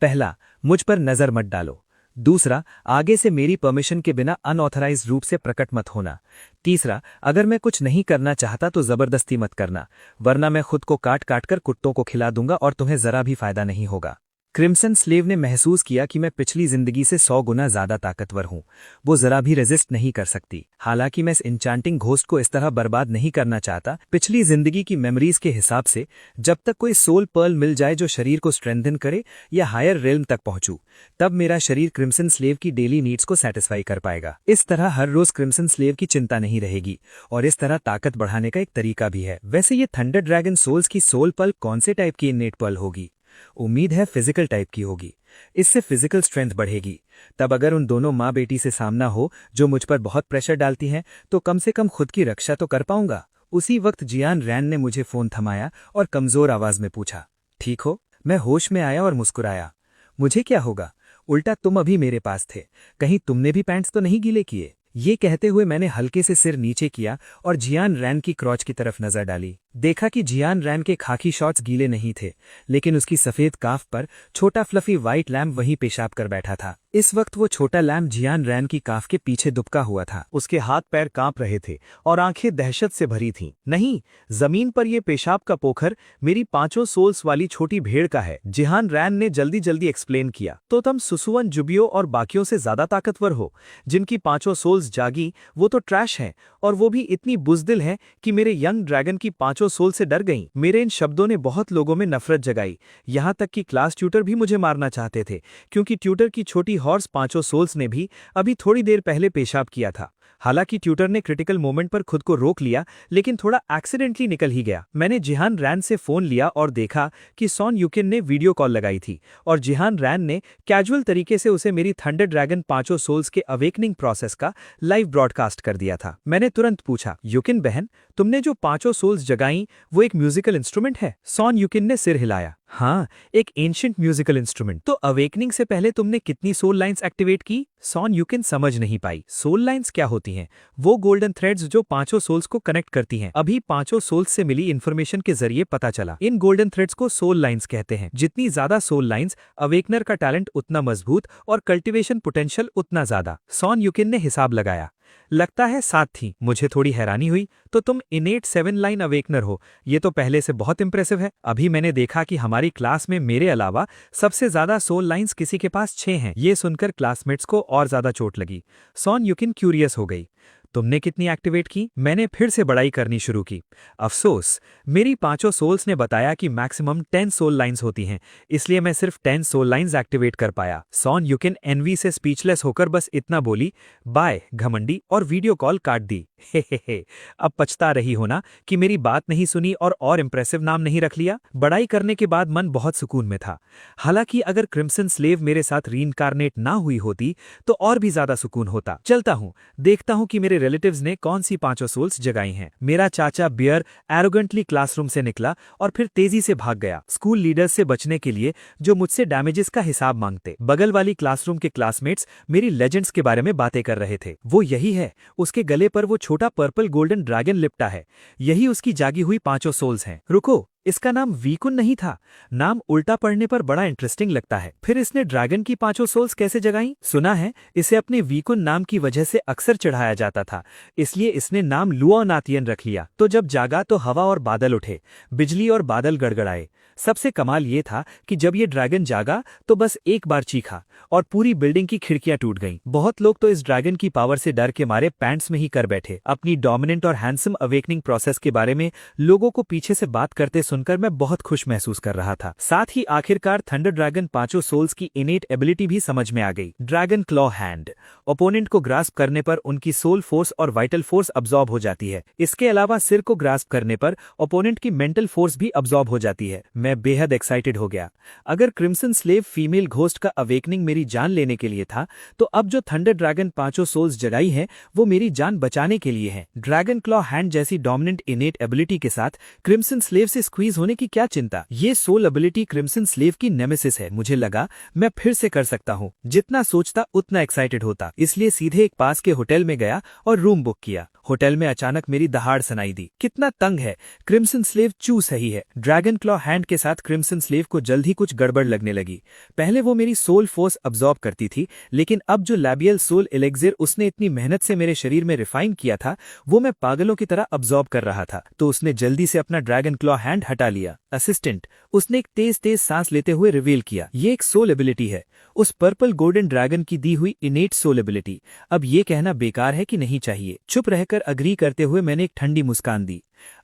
पहला, मुझ पर नजर मत डालो। दूसरा, आगे से मेरी परमिशन के बिना अनऑथराइज्ड रूप से प्रकट मत होना। तीसरा, अगर मैं कुछ नहीं करना चाहता तो जबरदस्ती मत करना, वरना मैं खुद को काट काट कर कुत्तों को खिला दूंगा और तुम्हें जरा भी फायदा नहीं होगा। क्रिम्सन स्लेव ने महसूस किया कि मैं पिछली जिंदगी से 100 गुना ज्यादा ताकतवर हूं। वो जरा भी रेजिस्ट नहीं कर सकती। हालांकि मैं इस इंचांटिंग घोस्ट को इस तरह बर्बाद नहीं करना चाहता। पिछली जिंदगी की मेमोरीज के हिसाब से जब तक कोई सोल पर्ल मिल जाए जो शरीर को स्ट्रेंथन करे या हायर रेल्म तक पहुंचूं, तब मेरा शरीर क्रिम्सन स्लेव की डेली नीड्स को सेटिस्फाई कर पाएगा। इस तरह हर रोज क्रिम्सन स्लेव की चिंता नहीं रहेगी और इस तरह ताकत बढ़ाने का एक तरीका भी है। वैसे ये थंडर ड्रैगन सोल्स की सोल पर्ल कौन से टाइप की इन्नेट पर्ल होगी? उम्मीद है फिजिकल टाइप की होगी। इससे फिजिकल स्ट्रेंथ बढ़ेगी। तब अगर उन दोनों माँ बेटी से सामना हो जो मुझ पर बहुत प्रेशर डालती हैं, तो कम से कम खुद की रक्षा तो कर पाऊंगा। उसी वक्त जियान रैन ने मुझे फोन थमाया और कमजोर आवाज में पूछा, ठीक हो? मैं होश में आया और मुस्कुराया। मुझे क्या होगा, उल्टा तुम अभी मेरे पास थे, कहीं तुमने भी पैंट्स तो नहीं गीले किए? ये कहते हुए मैंने हल्के से सिर नीचे किया और जियान रैन की क्रॉच की तरफ नजर डाली। देखा कि जियान रैन के खाकी शॉर्ट्स गीले नहीं थे, लेकिन उसकी सफेद काफ पर छोटा फ्लफी व्हाइट लैम्प वहीं पेशाब कर बैठा था। इस वक्त वो छोटा लैम्प जियान रैन की काफ के पीछे दुबका हुआ था। उसके हाथ पैर कांप रहे थे और आंखें दहशत से भरी थीं। नहीं, जमीन पर यह पेशाब का पोखर मेरी पांचों सोल्स वाली छोटी भेड़ का है। जियान रैन ने जल्दी जल्दी एक्सप्लेन किया। तो तुम सुसुवन जुबियो और बाकियों से ज्यादा ताकतवर हो। जिनकी पांचों सोल्स जागी वो तो ट्रैश हैं, और वो भी इतनी बुजदिल हैं कि मेरे यंग ड्रैगन की पांचों सोल से डर गईं। मेरे इन शब्दों ने बहुत लोगों में नफरत जगाई, यहां तक कि क्लास ट्यूटर भी मुझे मारना चाहते थे, क्योंकि ट्यूटर की छोटी हॉर्स पांचों सोल्स ने भी अभी थोड़ी देर पहले पेशाब किया था। हालांकि ट्यूटर ने क्रिटिकल मोमेंट पर खुद को रोक लिया, लेकिन थोड़ा एक्सीडेंटली निकल ही गया। मैंने जिहान रैन से फोन लिया और देखा कि सॉन यूकिन ने वीडियो कॉल लगाई थी और जिहान रैन ने कैजुअल तरीके से उसे मेरी थंडर ड्रैगन पांचों सोल्स के अवेकनिंग प्रोसेस का लाइव ब्रॉडकास्ट कर दिया था। मैंने तुरंत पूछा, यूकिन बहन, तुमने जो पांचों सोल्स जगाई वो एक म्यूजिकल इंस्ट्रूमेंट है? सॉन यूकिन ने सिर हिलाया। हाँ, एक एंशिएंट म्यूजिकल इंस्ट्रूमेंट। तो अवेकनिंग से पहले तुमने कितनी सोल लाइंस एक्टिवेट की? सॉन यूकिन समझ नहीं पाई। सोल लाइंस क्या होती हैं? वो गोल्डन थ्रेड्स जो पांचों सोल्स को कनेक्ट करती हैं। अभी पांचों सोल्स से मिली इन्फॉर्मेशन के जरिए पता चला, इन गोल्डन थ्रेड्स को सोल लाइंस कहते हैं। जितनी ज्यादा सोल लाइंस, अवेकनर का टैलेंट उतना मजबूत और कल्टिवेशन पोटेंशियल उतना ज्यादा। सॉन यूकिन ने हिसाब लगाया। लगता है साथ थी। मुझे थोड़ी हैरानी हुई। तो तुम इनेट 7 लाइन अवेकनर हो, ये तो पहले से बहुत इंप्रेसिव है। अभी मैंने देखा कि हमारी क्लास में मेरे अलावा सबसे ज्यादा सोल लाइन्स किसी के पास 6 हैं। ये सुनकर क्लासमेट्स को और ज्यादा चोट लगी। सॉन युकिन क्यूरियस हो गई। तुमने कितनी एक्टिवेट की? मैंने फिर से बड़ाई करनी शुरू की। अफसोस, मेरी 5 सोल्स ने बताया कि मैक्सिमम 10 सोल लाइन्स होती हैं, इसलिए मैं सिर्फ 10 सोल लाइन्स एक्टिवेट कर पाया। सॉन युकिन एनवी से स्पीचलेस होकर बस इतना बोली, बाय घमंडी, और वीडियो कॉल काट दी। हे, अब पछता रही हो ना कि मेरी बात नहीं सुनी और इंप्रेसिव नाम नहीं रख लिया। बड़ाई करने के बाद मन बहुत सुकून में था। हालांकि अगर क्रिम्सन स्लेव मेरे साथ रीइंकार्नेट ना हुई होती तो और भी ज्यादा सुकून होता। चलता हूं, देखता हूं कि मेरे रिलेटिव्स ने कौन सी 5 सोल्स जगाई हैं। मेरा चाचा बियर एरोगेंटली क्लासरूम से निकला और फिर तेजी से भाग गया, स्कूल लीडर्स से बचने के लिए जो मुझसे डैमेजेस का हिसाब मांगते। बगल वाली क्लासरूम के क्लासमेट्स मेरी लेजेंड्स के बारे में बातें कर रहे थे। वो यही है, उसके गले पर वो छोटा पर्पल गोल्डन ड्रैगन लिपटा है, यही उसकी जागी हुई 5 सोल्स हैं। रुको, इसका नाम वीकुन नहीं था। नाम उल्टा पढ़ने पर बड़ा इंटरेस्टिंग लगता है। फिर इसने ड्रैगन की 5 सोल्स कैसे जगाई? सुना है इसे अपने वीकुन नाम की वजह से अक्सर चढ़ाया जाता था, इसलिए इसने नाम लुआनातियन रख लिया। तो जब जागा तो हवा और बादल उठे, बिजली और बादल गड़गड़ाए। सबसे कमाल ये था कि जब ये ड्रैगन जागा तो बस एक बार चीखा और पूरी बिल्डिंग की खिड़कियां टूट गईं। बहुत लोग तो इस ड्रैगन की पावर से डर के मारे पैंट्स में ही कर बैठे। अपनी डोमिनेंट और हैंडसम अवेकनिंग प्रोसेस के बारे में लोगों को पीछे से बात करते सुनकर मैं बहुत खुश महसूस कर रहा था। साथ ही आखिरकार थंडर ड्रैगन 5 सोल्स की इनेट एबिलिटी भी समझ में आ गई। ड्रैगन क्लॉ हैंड, ओपोनेंट को ग्रास्प करने पर उनकी सोल फोर्स और वाइटल फोर्स अब्सॉर्ब हो जाती है। इसके अलावा सिर को ग्रास्प करने पर ओपोनेंट की मेंटल फोर्स भी अब्सॉर्ब हो जाती है। मैं बेहद एक्साइटेड हो गया। अगर क्रिम्सन स्लेव फीमेल घोस्ट का अवेकनिंग मेरी जान लेने के लिए था, तो अब जो थंडर ड्रैगन 5 सोल्स जगाई हैं वो मेरी जान बचाने के लिए हैं। ड्रैगन क्लॉ हैंड जैसी डोमिनेंट इनेट एबिलिटी के साथ क्रिम्सन स्लेव से स्क्वीज होने की क्या चिंता। ये सोल एबिलिटी क्रिम्सन स्लेव की नेमेसिस है। मुझे लगा मैं फिर से कर सकता हूँ। जितना सोचता उतना एक्साइटेड होता, इसलिए सीधे एक पास के होटल में गया और रूम बुक किया। होटल में अचानक मेरी दहाड़ सुनाई दी। कितना तंग है, क्रिम्सन स्लेव चू सही है। ड्रैगन क्लॉ हैंड के साथ क्रिम्सन स्लेव को जल्द ही कुछ गड़बड़ लगने लगी। पहले वो मेरी सोल फोर्स अब्सॉर्ब करती थी, लेकिन अब जो लैबियल सोल एलेक्सिर उसने इतनी मेहनत से मेरे शरीर में रिफाइन किया था, वो मैं पागलों की तरह अब्सॉर्ब कर रहा था। तो उसने जल्दी से अपना ड्रैगन क्लॉ हैंड हटा लिया। असिस्टेंट, उसने एक तेज तेज सांस लेते हुए रिवील किया, ये एक सोल एबिलिटी है, उस पर्पल गोल्डन ड्रैगन की दी हुई इनेट सोल एबिलिटी। अब ये कहना बेकार है कि नहीं चाहिए। चुप रहकर अग्री करते हुए मैंने एक ठंडी मुस्कान दी।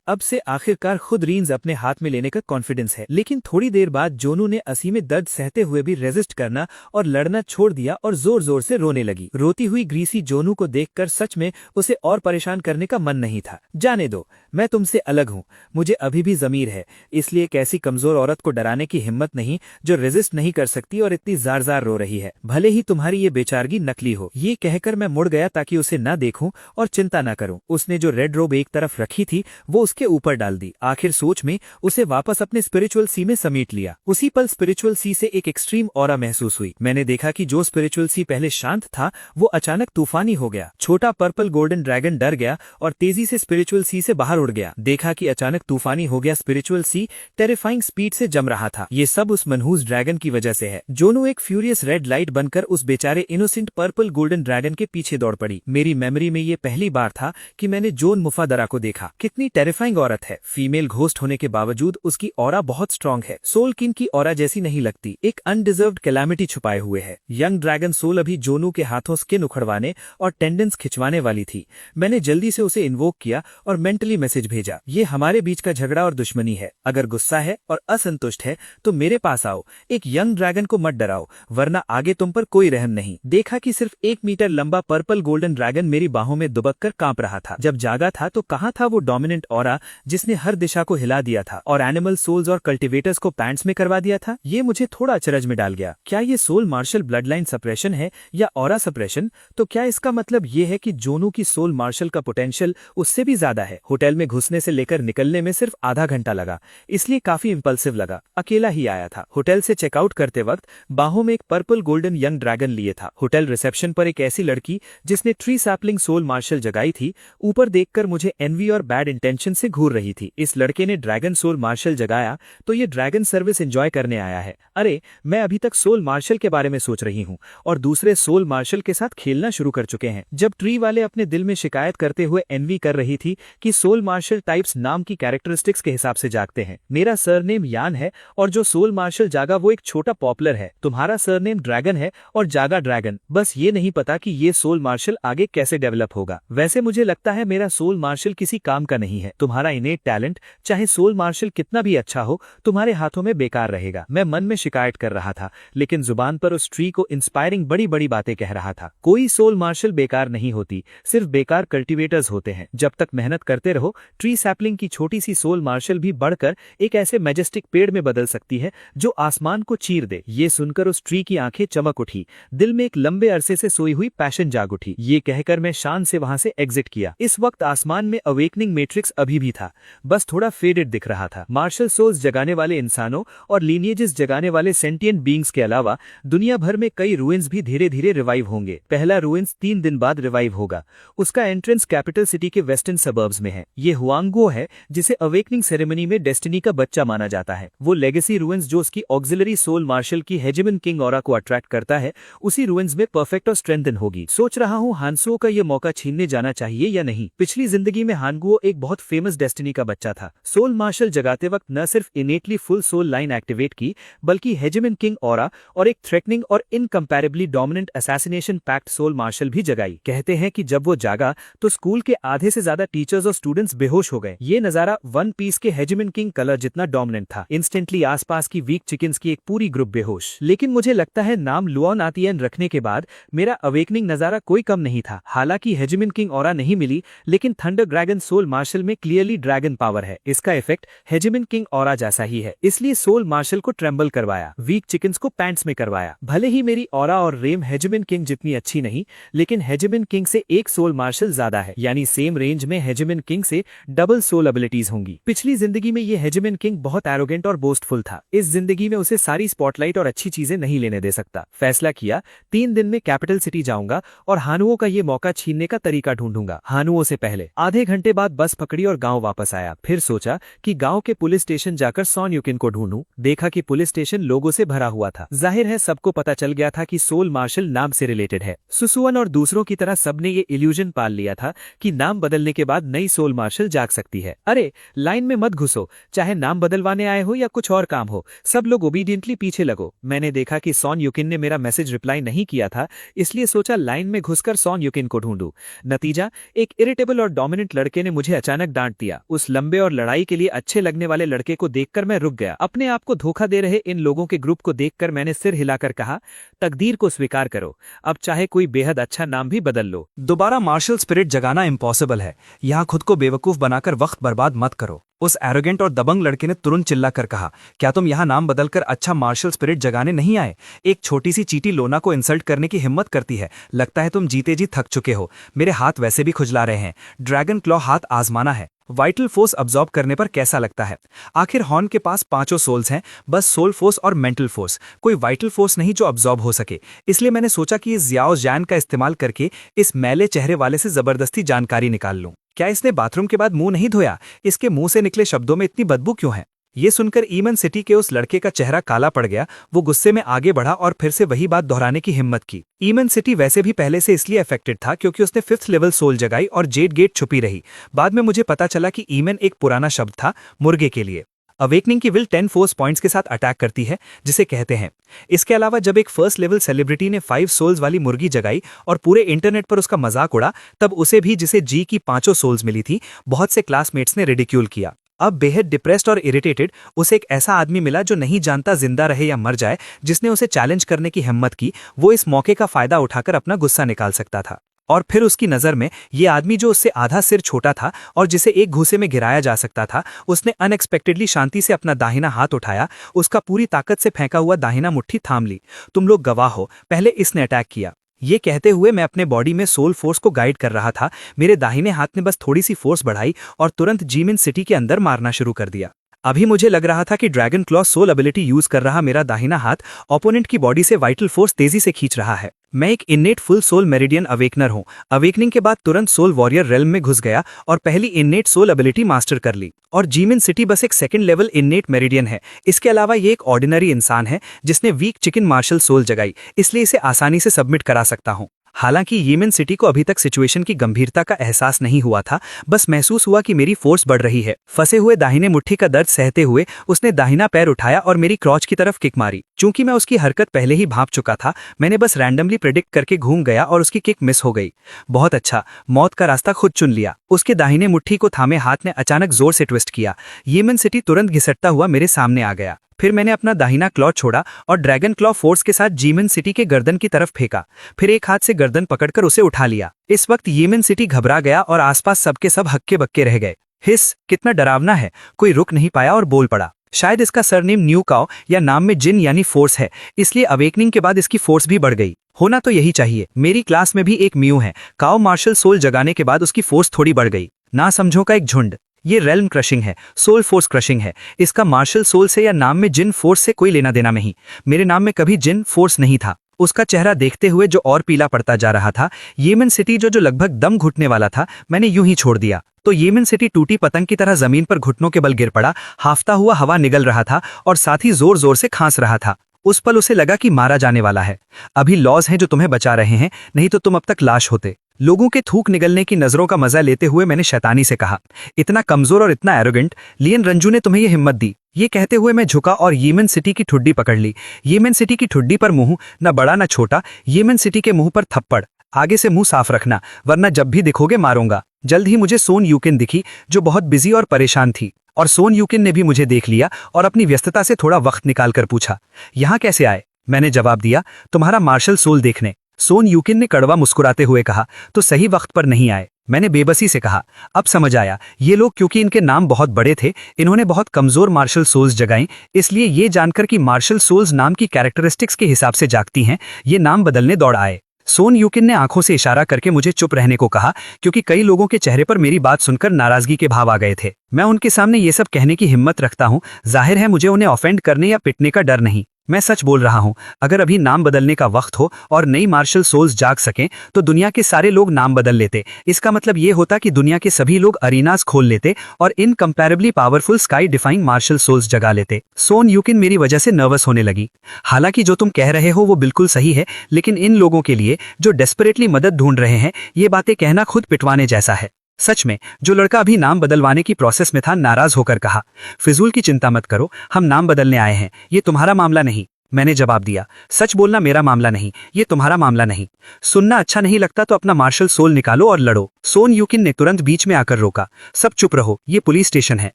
अब से आखिरकार खुद रीन्स अपने हाथ में लेने का कॉन्फिडेंस है। लेकिन थोड़ी देर बाद जोनू ने असी में दर्द सहते हुए भी रेजिस्ट करना और लड़ना छोड़ दिया और जोर जोर से रोने लगी। रोती हुई ग्रीसी जोनू को देखकर सच में उसे और परेशान करने का मन नहीं था। जाने दो, मैं तुमसे अलग हूँ, मुझे अभी भी ज़मीर है, इसलिए एक ऐसी कमजोर औरत को डराने की हिम्मत नहीं जो रेजिस्ट नहीं कर सकती और इतनी जार जार रो रही है, भले ही तुम्हारी ये बेचारगी नकली हो। ये कहकर मैं मुड़ गया ताकि उसे न देखूं और चिंता न करूं। उसने जो रेड रोब एक तरफ रखी थी वो उसके ऊपर डाल दी। आखिर सोच में उसे वापस अपने स्पिरिचुअल सी में समेट लिया। उसी पल स्पिरिचुअल सी से एक एक्सट्रीम ऑरा महसूस हुई। मैंने देखा कि जो स्पिरिचुअल सी पहले शांत था वो अचानक तूफानी हो गया। छोटा पर्पल गोल्डन ड्रैगन डर गया और तेजी से स्पिरिचुअल सी से बाहर उड़ गया। देखा कि अचानक तूफानी हो गया स्पिरिचुअल सी टेरिफाइंग स्पीड से जम रहा था। ये सब उस मनहूस ड्रैगन की वजह से है। जोनू एक फ्यूरियस रेड लाइट बनकर उस बेचारे इनोसेंट पर्पल गोल्डन ड्रैगन के पीछे दौड़ पड़ी। मेरी मेमोरी में ये पहली बार था कि मैंने जोन मुफादरा को देखा। कितनी टेरिफाइंग औरत है। फीमेल घोस्ट होने के बावजूद उसकी ऑरा बहुत स्ट्रांग है। सोल किन की ऑरा जैसी नहीं लगती, एक अनडिजर्व्ड कैलामिटी छुपाए हुए है। यंग ड्रैगन सोल अभी जोनू के हाथों स्किन उखड़वाने और टेंडेंस खिंचवाने वाली थी। मैंने जल्दी से उसे इन्वोक किया और मेंटली मैसेज भेजा, ये हमारे बीच का झगड़ा और दुश्मनी है। अगर गुस्सा है और असंतुष्ट है तो मेरे पास आओ। एक यंग ड्रैगन को मत डराओ, वरना आगे तुम पर कोई रहम नहीं। देखा कि सिर्फ 1 मीटर लंबा पर्पल गोल्डन ड्रैगन मेरी बाहों में दुबककर कांप रहा था। जब जागा था तो कहाँ था वो डोमिनेंट ऑरा जिसने हर दिशा को हिला दिया था और एनिमल सोल्स और कल्टिवेटर्स को पैंट्स में करवा दिया था। ये मुझे थोड़ा अचरज में डाल गया। क्या ये soul martial blood line suppression है या ऑरा सप्रेशन? तो क्या इसका मतलब ये है कि जोनू की सोल मार्शल का पोटेंशियल उससे भी ज्यादा है? होटल में घुसने से लेकर निकलने में सिर्फ आधा घंटा लगा, इसलिए काफी इंपल्सिव लगा। अकेला ही आया था। होटल से चेकआउट करते वक्त बाहों में एक पर्पल गोल्डन यंग ड्रैगन लिए था। होटल रिसेप्शन पर एक ऐसी लड़की जिसने ट्री सैपलिंग सोल मार्शल जगाई थी, ऊपर देखकर मुझे एनवी और बैड इंटेंशन से घूर रही थी। इस लड़के ने ड्रैगन सोल मार्शल जगाया तो ये ड्रैगन सर्विस एंजॉय करने आया है। अरे मैं अभी तक सोल मार्शल के बारे में सोच रही हूँ और दूसरे सोल मार्शल के साथ खेलना शुरू कर चुके हैं। जब ट्री वाले अपने दिल में शिकायत करते हुए एनवी कर रही थी कि सोल मार्शल टाइप्स नाम की कैरेक्टरिस्टिक्स के हिसाब से जागते हैं। मेरा सरनेम यान है और जो सोल मार्शल जागा वो एक छोटा पॉपुलर है। तुम्हारा सरनेम ड्रैगन है और जागा ड्रैगन। बस ये नहीं पता कि ये सोल मार्शल आगे कैसे डेवलप होगा। वैसे मुझे लगता है मेरा सोल मार्शल किसी काम का नहीं है। तुम्हारा इनेट टैलेंट चाहे सोल मार्शल कितना भी अच्छा हो तुम्हारे हाथों में बेकार रहेगा। मैं मन में शिकायत कर रहा था लेकिन जुबान पर उस ट्री को इंस्पायरिंग बड़ी बड़ी बातें कह रहा था। कोई सोल मार्शल बेकार नहीं होती, सिर्फ बेकार कल्टीवेटर्स होते हैं। जब तक मेहनत करते रहो ट्री सैपलिंग की छोटी सी सोल मार्शल भी बढ़कर एक ऐसे मैजेस्टिक पेड़ में बदल सकती है जो आसमान को चीर दे। ये सुनकर उस ट्री की आंखें चमक उठी, दिल में एक लंबे अरसे से सोई हुई पैशन जाग उठी। ये कहकर मैं शान से वहां से एग्जिट किया। इस वक्त आसमान में अवेकनिंग मैट्रिक्स अभी भी था, बस थोड़ा फेडेड दिख रहा था। मार्शल सोल्स जगाने वाले इंसानों और लीनिएजेस जगाने वाले सेंटिएंट बीइंग्स के अलावा दुनिया भर में कई रूइंस भी धीरे धीरे रिवाइव होंगे। पहला रूइंस 3 दिन बाद रिवाइव होगा। उसका एंट्रेंस कैपिटल सिटी के वेस्टर्न सबर्ब्स में है। ये हुआंगो है जिसे अवेकनिंग सेरेमनी में डेस्टिनी का बच्चा माना जाता है। वो लेगेसी रूइंस जो उसकी ऑक्सिलरी सोल मार्शल की हेजेमन किंग ऑरा को अट्रैक्ट करता है उसी रूइंस में परफेक्ट और स्ट्रेंथन होगी। सोच रहा हूँ हानसुओ का ये मौका छीनने जाना चाहिए या नहीं। पिछली जिंदगी में हानगुओ एक बहुत फेमस डेस्टिनी का बच्चा था। सोल मार्शल जगाते वक्त न सिर्फ innately full soul line activate की बल्कि हेजेमन किंग ऑरा और एक थ्रेटनिंग और incomparably dominant assassination pact soul martial भी जगाई। कहते हैं कि जब वो जागा तो स्कूल के आधे से ज्यादा टीचर्स और स्टूडेंट्स बेहोश हो गए। ये नजारा वन पीस के हेजेमन किंग कलर जितना डोमिनेंट था। इंस्टेंटली आसपास की वीक चिकन्स की एक पूरी ग्रुप बेहोश। लेकिन मुझे लगता है नाम लुओन आतियन रखने के बाद मेरा अवेकनिंग नजारा कोई कम नहीं था। हालांकि हेजेमन किंग ऑरा नहीं मिली लेकिन थंडर ड्रैगन सोल मार्शल में क्लियरली ड्रैगन पावर है। इसका इफेक्ट हेजेमन किंग ऑरा जैसा ही है, इसलिए सोल मार्शल को ट्रेम्बल करवाया, वीक चिकन्स को पैंट्स में करवाया। भले ही मेरी ऑरा और रेम हेजेमन किंग जितनी अच्छी नहीं लेकिन हेजेमन किंग से एक सोल मार्शल ज्यादा है, यानी सेम रेंज में हेजेमन किंग से डबल सोल एबिलिटीज होंगी। पिछली जिंदगी में ये हेजेमन किंग बहुत एरोगेंट और बोस्टफुल था। इस जिंदगी में उसे सारी स्पॉटलाइट और अच्छी चीजें नहीं लेने दे सकता। फैसला किया 3 दिन में कैपिटल सिटी जाऊंगा और हानुओं का ये मौका छीनने का तरीका ढूंढूंगा। हानुओं से पहले आधे घंटे बाद बस पकड़ी और गांव वापस आया। फिर सोचा कि गांव के पुलिस स्टेशन जाकर सॉन युकिन को ढूंढूं। देखा कि पुलिस स्टेशन लोगों से भरा हुआ था। जाहिर है सबको पता चल गया था कि सोल मार्शल नाम से रिलेटेड है। सुसुअन और दूसरों की तरह सबने ये इल्यूजन पाल लिया था कि नाम बदलने के बाद नई सोल मार्शल जाग सकती है। अरे लाइन में मत घुसो, चाहे नाम बदलवाने आए हो या कुछ और काम हो, सब लोग ओबीडियंटली पीछे लगो। मैंने देखा कि सॉन युकिन ने मेरा मैसेज रिप्लाई नहीं किया था, इसलिए सोचा लाइन में घुसकर सॉन युकिन को ढूंढूं। नतीजा, एक इरिटेबल और डोमिनेंट लड़के ने मुझे अचानक डांट दिया। उस लंबे और लड़ाई के लिए अच्छे लगने वाले लड़के को देखकर मैं रुक गया। अपने आप को धोखा दे रहे इन लोगों के ग्रुप को देखकर मैंने सिर हिलाकर कहा, तकदीर को स्वीकार करो, अब चाहे कोई बेहद अच्छा नाम भी बदल लो। दोबारा मार्शल स्पिरिट जगाना इम्पॉसिबल है। यहाँ खुद को बेवकूफ बनाकर वक्त बर्बाद मत करो। उस एरोगेंट और दबंग लड़के ने तुरंत चिल्लाकर कहा, क्या तुम यहाँ नाम बदलकर अच्छा मार्शल स्पिरिट जगाने नहीं आए? एक छोटी सी चीटी लोना को इंसल्ट करने की हिम्मत करती है। लगता है तुम जीते जी थक चुके हो। मेरे हाथ वैसे भी खुजला रहे हैं। ड्रैगन क्लॉ हाथ आजमाना है। वाइटल फोर्स अब्जॉर्ब करने पर कैसा लगता है? आखिर हॉर्न के पास 5 सोल्स हैं, बस सोल फोर्स और मेंटल फोर्स, कोई वाइटल फोर्स नहीं जो अब्जॉर्ब हो सके। इसलिए मैंने सोचा कि इस जियाओ जैन का इस्तेमाल करके इस मैले चेहरे वाले से जबरदस्ती जानकारी निकाल लूं। क्या इसने बाथरूम के बाद मुंह नहीं धोया? इसके मुंह से निकले शब्दों में इतनी बदबू क्यों है? ये सुनकर ईमन सिटी के उस लड़के का चेहरा काला पड़ गया। वो गुस्से में आगे बढ़ा और फिर से वही बात दोहराने की हिम्मत की। ईमन सिटी वैसे भी पहले से इसलिए अफेक्टेड था क्योंकि उसने 5th लेवल सोल जगाई और जेड गेट छुपी रही। बाद में मुझे पता चला कि ईमन एक पुराना शब्द था मुर्गे के लिए। अवेकनिंग की विल 10 फोर्स पॉइंट्स के साथ अटैक करती है जिसे कहते हैं। इसके अलावा जब एक 1st लेवल सेलिब्रिटी ने 5 सोल्स वाली मुर्गी जगाई और पूरे इंटरनेट पर उसका मजाक उड़ा, तब उसे भी, जिसे जी की 5 सोल्स मिली थी, बहुत से क्लासमेट्स ने रिडिक्यूल किया। अब बेहद डिप्रेस्ड और इरिटेटेड उसे एक ऐसा आदमी मिला जो नहीं जानता जिंदा रहे या मर जाए, जिसने उसे चैलेंज करने की हिम्मत की। वो इस मौके का फायदा उठाकर अपना गुस्सा निकाल सकता था। और फिर उसकी नज़र में ये आदमी जो उससे आधा सिर छोटा था और जिसे एक घूसे में गिराया जा सकता था, उसने अनएक्सपेक्टेडली शांति से अपना दाहिना हाथ उठाया, उसका पूरी ताकत से फेंका हुआ दाहिना मुट्ठी थाम ली। तुम लोग गवाह हो, पहले इसने अटैक किया। ये कहते हुए मैं अपने बॉडी में सोल फोर्स को गाइड कर रहा था। मेरे दाहिने हाथ ने बस थोड़ी सी फोर्स बढ़ाई और तुरंत जीमिन सिटी के अंदर मारना शुरू कर दिया। अभी मुझे लग रहा था कि dragon claw soul ability use कर रहा मेरा दाहिना हाथ ओपोनेंट की बॉडी से वाइटल फोर्स तेजी से खींच रहा है। मैं एक innate full soul meridian awakener हूँ। अवेकनिंग के बाद तुरंत सोल वॉरियर रेल्म में घुस गया और पहली इन्नेट सोल एबिलिटी मास्टर कर ली। और जीमिन सिटी बस एक सेकंड लेवल इन्नेट मेरिडियन है। इसके अलावा ये एक ऑर्डिनरी इंसान है जिसने वीक चिकन मार्शल सोल जगाई, इसलिए इसे आसानी से सबमिट करा सकता हूँ। हालांकि येमेन सिटी को अभी तक सिचुएशन की गंभीरता का एहसास नहीं हुआ था, बस महसूस हुआ कि मेरी फोर्स बढ़ रही है। फंसे हुए दाहिने मुट्ठी का दर्द सहते हुए उसने दाहिना पैर उठाया और मेरी क्रॉच की तरफ किक मारी। चूंकि मैं उसकी हरकत पहले ही भांप चुका था, मैंने बस रैंडमली प्रेडिक्ट करके घूम गया और उसकी किक मिस हो गई। बहुत अच्छा, मौत का रास्ता खुद चुन लिया। उसके दाहिने मुट्ठी को थामे हाथ ने अचानक जोर से ट्विस्ट किया। येमेन सिटी तुरंत घिसटता हुआ मेरे सामने आ गया। फिर मैंने अपना दाहिना क्लॉ छोड़ा और ड्रैगन क्लॉ फोर्स के साथ येमेन सिटी के गर्दन की तरफ फेंका। फिर एक हाथ से गर्दन पकड़कर उसे उठा लिया। इस वक्त येमेन सिटी घबरा गया और आसपास सबके सब हक्के बक्के रह गए। हिस, कितना डरावना है। कोई रुक नहीं पाया और बोल पड़ा। शायद इसका सरनेम न्यू काओ या नाम में जिन यानी फोर्स है, इसलिए अवेकनिंग के बाद इसकी फोर्स भी बढ़ गई। होना तो यही चाहिए। मेरी क्लास में भी एक म्यू है। काओ मार्शल सोल जगाने के बाद उसकी फोर्स थोड़ी बढ़ गई। ना समझो का एक झुंड। ये रेल्म क्रशिंग है, सोल फोर्स क्रशिंग है। इसका मार्शल सोल से या नाम में जिन फोर्स से कोई लेना देना नहीं। मेरे नाम में कभी जिन फोर्स नहीं था। उसका चेहरा देखते हुए जो और पीला पड़ता जा रहा था। येमेन सिटी जो लगभग दम घुटने वाला था, मैंने यूं ही छोड़ दिया तो येमेन सिटी टूटी पतंग की तरह जमीन पर घुटनों के बल गिर पड़ा। हाफता हुआ हवा निगल रहा था और साथ ही जोर जोर से खांस रहा था। उस पल उसे लगा कि मारा जाने वाला है। अभी लॉज हैं जो तुम्हें बचा रहे हैं, नहीं तो तुम अब तक लाश होते। लोगों के थूक निगलने की नजरों का मजा लेते हुए मैंने शैतानी से कहा, इतना कमजोर और इतना एरोगेंट, लियन रंजू ने तुम्हें यह हिम्मत दी। ये कहते हुए मैं झुका और येमेन सिटी की ठुड्डी पकड़ ली। येमेन सिटी की ठुड्डी पर मुंह, न बड़ा न छोटा। येमेन सिटी के मुंह पर थप्पड़। आगे से मुंह साफ रखना, वरना जब भी दिखोगे मारूंगा। जल्द ही मुझे सोन यूकिन दिखी, जो बहुत बिजी और परेशान थी। और सोन यूकिन ने भी मुझे देख लिया और अपनी व्यस्तता से थोड़ा वक्त निकालकर पूछा, यहाँ कैसे आए? मैंने जवाब दिया, तुम्हारा मार्शल सोल देखने। सोन यूकिन ने कड़वा मुस्कुराते हुए कहा, तो सही वक्त पर नहीं आए। मैंने बेबसी से कहा, अब समझ आया। ये लोग क्योंकि इनके नाम बहुत बड़े थे, इन्होंने बहुत कमजोर मार्शल सोल्स जगाई, इसलिए ये जानकर कि मार्शल सोल्स नाम की कैरेक्टरिस्टिक्स के हिसाब से जागती हैं, ये नाम बदलने दौड़ आए। सोन यूकिन ने आंखों से इशारा करके मुझे चुप रहने को कहा, क्योंकि कई लोगों के चेहरे पर मेरी बात सुनकर नाराजगी के भाव आ गए थे। मैं उनके सामने ये सब कहने की हिम्मत रखता हूँ, जाहिर है मुझे उन्हें ऑफेंड करने या पिटने का डर नहीं। मैं सच बोल रहा हूँ। अगर अभी नाम बदलने का वक्त हो और नई मार्शल सोल्स जाग सकें, तो दुनिया के सारे लोग नाम बदल लेते। इसका मतलब ये होता कि दुनिया के सभी लोग अरीनास खोल लेते और incomparably powerful sky defying martial souls जगा लेते। सोन यूकिन मेरी वजह से नर्वस होने लगी। हालांकि जो तुम कह रहे हो वो बिल्कुल सही है, लेकिन इन लोगों के लिए जो डेस्परेटली मदद ढूंढ रहे हैं, ये बातें कहना खुद पिटवाने जैसा है। सच में, जो लड़का अभी नाम बदलवाने की प्रोसेस में था नाराज होकर कहा, फिजूल की चिंता मत करो, हम नाम बदलने आए हैं, ये तुम्हारा मामला नहीं। मैंने जवाब दिया, सच बोलना मेरा मामला नहीं, ये तुम्हारा मामला नहीं। सुनना अच्छा नहीं लगता तो अपना मार्शल सोल निकालो और लड़ो। सोन यूकिन ने तुरंत बीच में आकर रोका, सब चुप रहो, ये पुलिस स्टेशन है।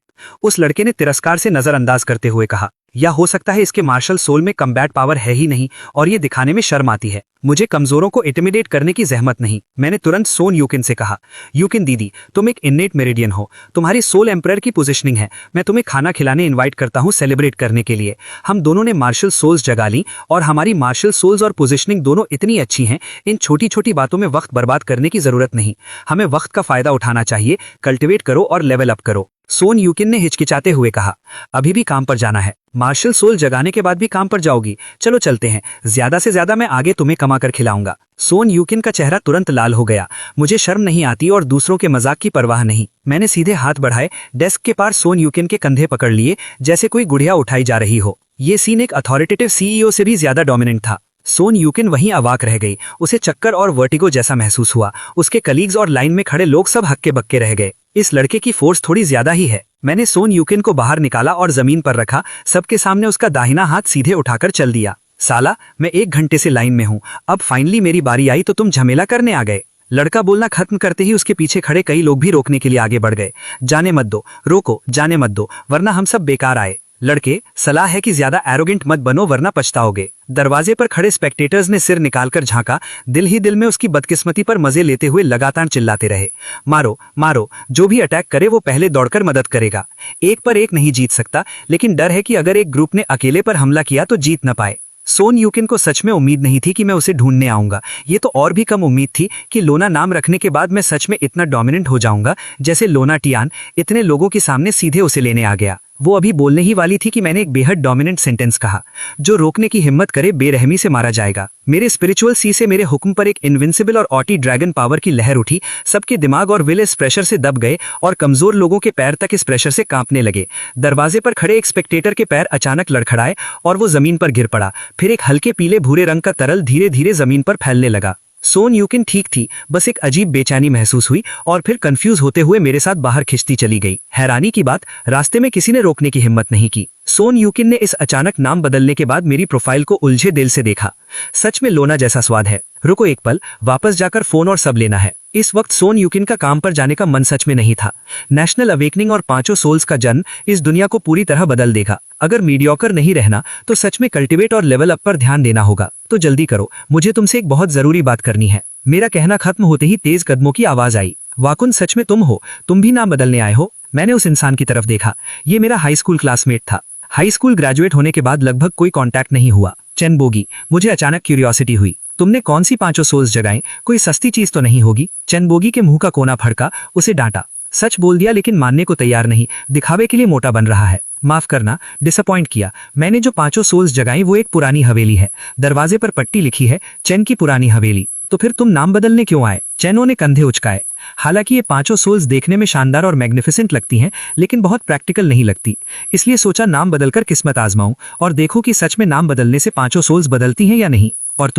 उस लड़के ने तिरस्कार से नजरअंदाज करते हुए कहा, या हो सकता है इसके मार्शल सोल में कम्बैट पावर है ही नहीं और ये दिखाने में शर्म आती है। मुझे कमजोरों को इंटिमिडेट करने की जहमत नहीं। मैंने तुरंत सोन यूकिन से कहा, यूकिन दीदी, तुम एक इन्नेट मेरिडियन हो, तुम्हारी सोल एम्परर की पोजीशनिंग है। मैं तुम्हें खाना खिलाने इनवाइट करता हूँ सेलिब्रेट करने के लिए। हम दोनों ने मार्शल सोल्स जगा ली और हमारी मार्शल सोल्स और पोजीशनिंग दोनों इतनी अच्छी हैं, इन छोटी छोटी बातों में वक्त बर्बाद करने की जरूरत नहीं। हमें वक्त का फायदा उठाना चाहिए, कल्टिवेट करो और लेवल अप करो। सोन यूकिन ने हिचकिचाते हुए कहा, अभी भी काम पर जाना है। मार्शल सोल जगाने के बाद भी काम पर जाओगी? चलो चलते हैं, ज्यादा से ज्यादा मैं आगे तुम्हें कमा कर खिलाऊंगा। सोन यूकिन का चेहरा तुरंत लाल हो गया। मुझे शर्म नहीं आती और दूसरों के मजाक की परवाह नहीं। मैंने सीधे हाथ बढ़ाए, डेस्क के पार सोन यूकिन के कंधे पकड़ लिए, जैसे कोई गुड़िया उठाई जा रही हो। ये सीन एक अथॉरिटेटिव सीईओ से भी ज्यादा डोमिनेंट था। सोन यूकिन वहीं अवाक रह गई। उसे चक्कर और वर्टिगो जैसा महसूस हुआ। उसके कलीग्स और लाइन में खड़े लोग सब हक्के बक्के रह गए। इस लड़के की फोर्स थोड़ी ज्यादा ही है। मैंने सोन यूकिन को बाहर निकाला और जमीन पर रखा। सबके सामने उसका दाहिना हाथ सीधे उठाकर चल दिया। साला, मैं 1 घंटे से लाइन में हूँ, अब फाइनली मेरी बारी आई तो तुम झमेला करने आ गए। लड़का बोलना खत्म करते ही उसके पीछे खड़े कई लोग भी रोकने के लिए आगे बढ़ गए। जाने मत दो, रोको, जाने मत दो, वरना हम सब बेकार आए। लड़के, सलाह है कि ज्यादा एरोगेंट मत बनो वरना पछताओगे। दरवाजे पर खड़े स्पेक्टेटर्स ने सिर निकालकर झांका। दिल ही दिल में उसकी बदकिस्मती पर मजे लेते हुए लगातार चिल्लाते रहे, मारो मारो, जो भी अटैक करे वो पहले दौड़कर मदद करेगा। एक पर एक नहीं जीत सकता, लेकिन डर है कि अगर एक ग्रुप ने अकेले पर हमला किया तो जीत न पाए। सोन यूकिन को सच में उम्मीद नहीं थी कि मैं उसे ढूंढने आऊंगा। ये तो और भी कम उम्मीद थी कि लोना नाम रखने के बाद मैं सच में इतना डोमिनेंट हो जाऊंगा जैसे लोना टियान इतने लोगों के सामने सीधे उसे लेने आ गया। वो अभी बोलने ही वाली थी कि मैंने एक बेहद डोमिनेंट सेंटेंस कहा, जो रोकने की हिम्मत करे बेरहमी से मारा जाएगा। मेरे स्पिरिचुअल सी से मेरे हुक्म पर एक इनविंसिबल और ऑटी ड्रैगन पावर की लहर उठी। सबके दिमाग और विल इस प्रेशर से दब गए और कमजोर लोगों के पैर तक इस प्रेशर से कांपने लगे। दरवाजे पर खड़े एक स्पेक्टेटर के पैर अचानक लड़खड़ाए और वो जमीन पर गिर पड़ा। फिर एक हल्के पीले भूरे रंग का तरल धीरे धीरे जमीन पर फैलने लगा। सोन यूकिन ठीक थी, बस एक अजीब बेचैनी महसूस हुई और फिर कंफ्यूज होते हुए मेरे साथ बाहर खिंचती चली गई। हैरानी की बात, रास्ते में किसी ने रोकने की हिम्मत नहीं की। सोन यूकिन ने इस अचानक नाम बदलने के बाद मेरी प्रोफाइल को उलझे दिल से देखा। सच में लोना जैसा स्वाद है। रुको एक पल, वापस जाकर फोन और सब लेना है। इस वक्त सोन यूकिन का काम पर जाने का मन सच में नहीं था। नेशनल अवेकनिंग और 5 सोल्स का जन्म इस दुनिया को पूरी तरह बदल देगा। अगर मीडियोकर नहीं रहना तो सच में कल्टिवेट और लेवल अप पर ध्यान देना होगा। तो जल्दी करो, मुझे तुमसे एक बहुत जरूरी बात करनी है। मेरा कहना खत्म होते ही तेज कदमों की आवाज आई। वाकुन, सच में तुम हो? तुम भी नाम बदलने आए हो? मैंने उस इंसान की तरफ देखा। ये मेरा हाई स्कूल क्लासमेट था। हाई स्कूल ग्रेजुएट होने के बाद लगभग कोई कांटेक्ट नहीं हुआ। चेन बोगी, मुझे अचानक क्यूरियोसिटी हुई। तुमने कौन सी 5 सोल्स जगाएं? कोई सस्ती चीज तो नहीं होगी? चेन बोगी के मुंह का कोना फड़का, उसे डांटा। सच बोल दिया लेकिन मानने को तैयार नहीं, दिखावे के लिए मोटा बन रहा है। माफ करना, डिसअपॉइंट किया। मैंने जो 5 सोल्स जगाई वो एक पुरानी हवेली है। दरवाजे पर पट्टी लिखी है, चेन की पुरानी हवेली। तो फिर तुम नाम बदलने क्यों आए? चेनो ने कंधे उचकाए। हालांकि ये 5 सोल्स देखने में शानदार और मैग्निफिसेंट लगती हैं, लेकिन बहुत प्रैक्टिकल नहीं लगती। इसलिए सोचा नाम बदलकर किस्मत आजमाऊं और देखो कि सच में नाम बदलने से 5 सोल्स बदलती हैं या नहीं। और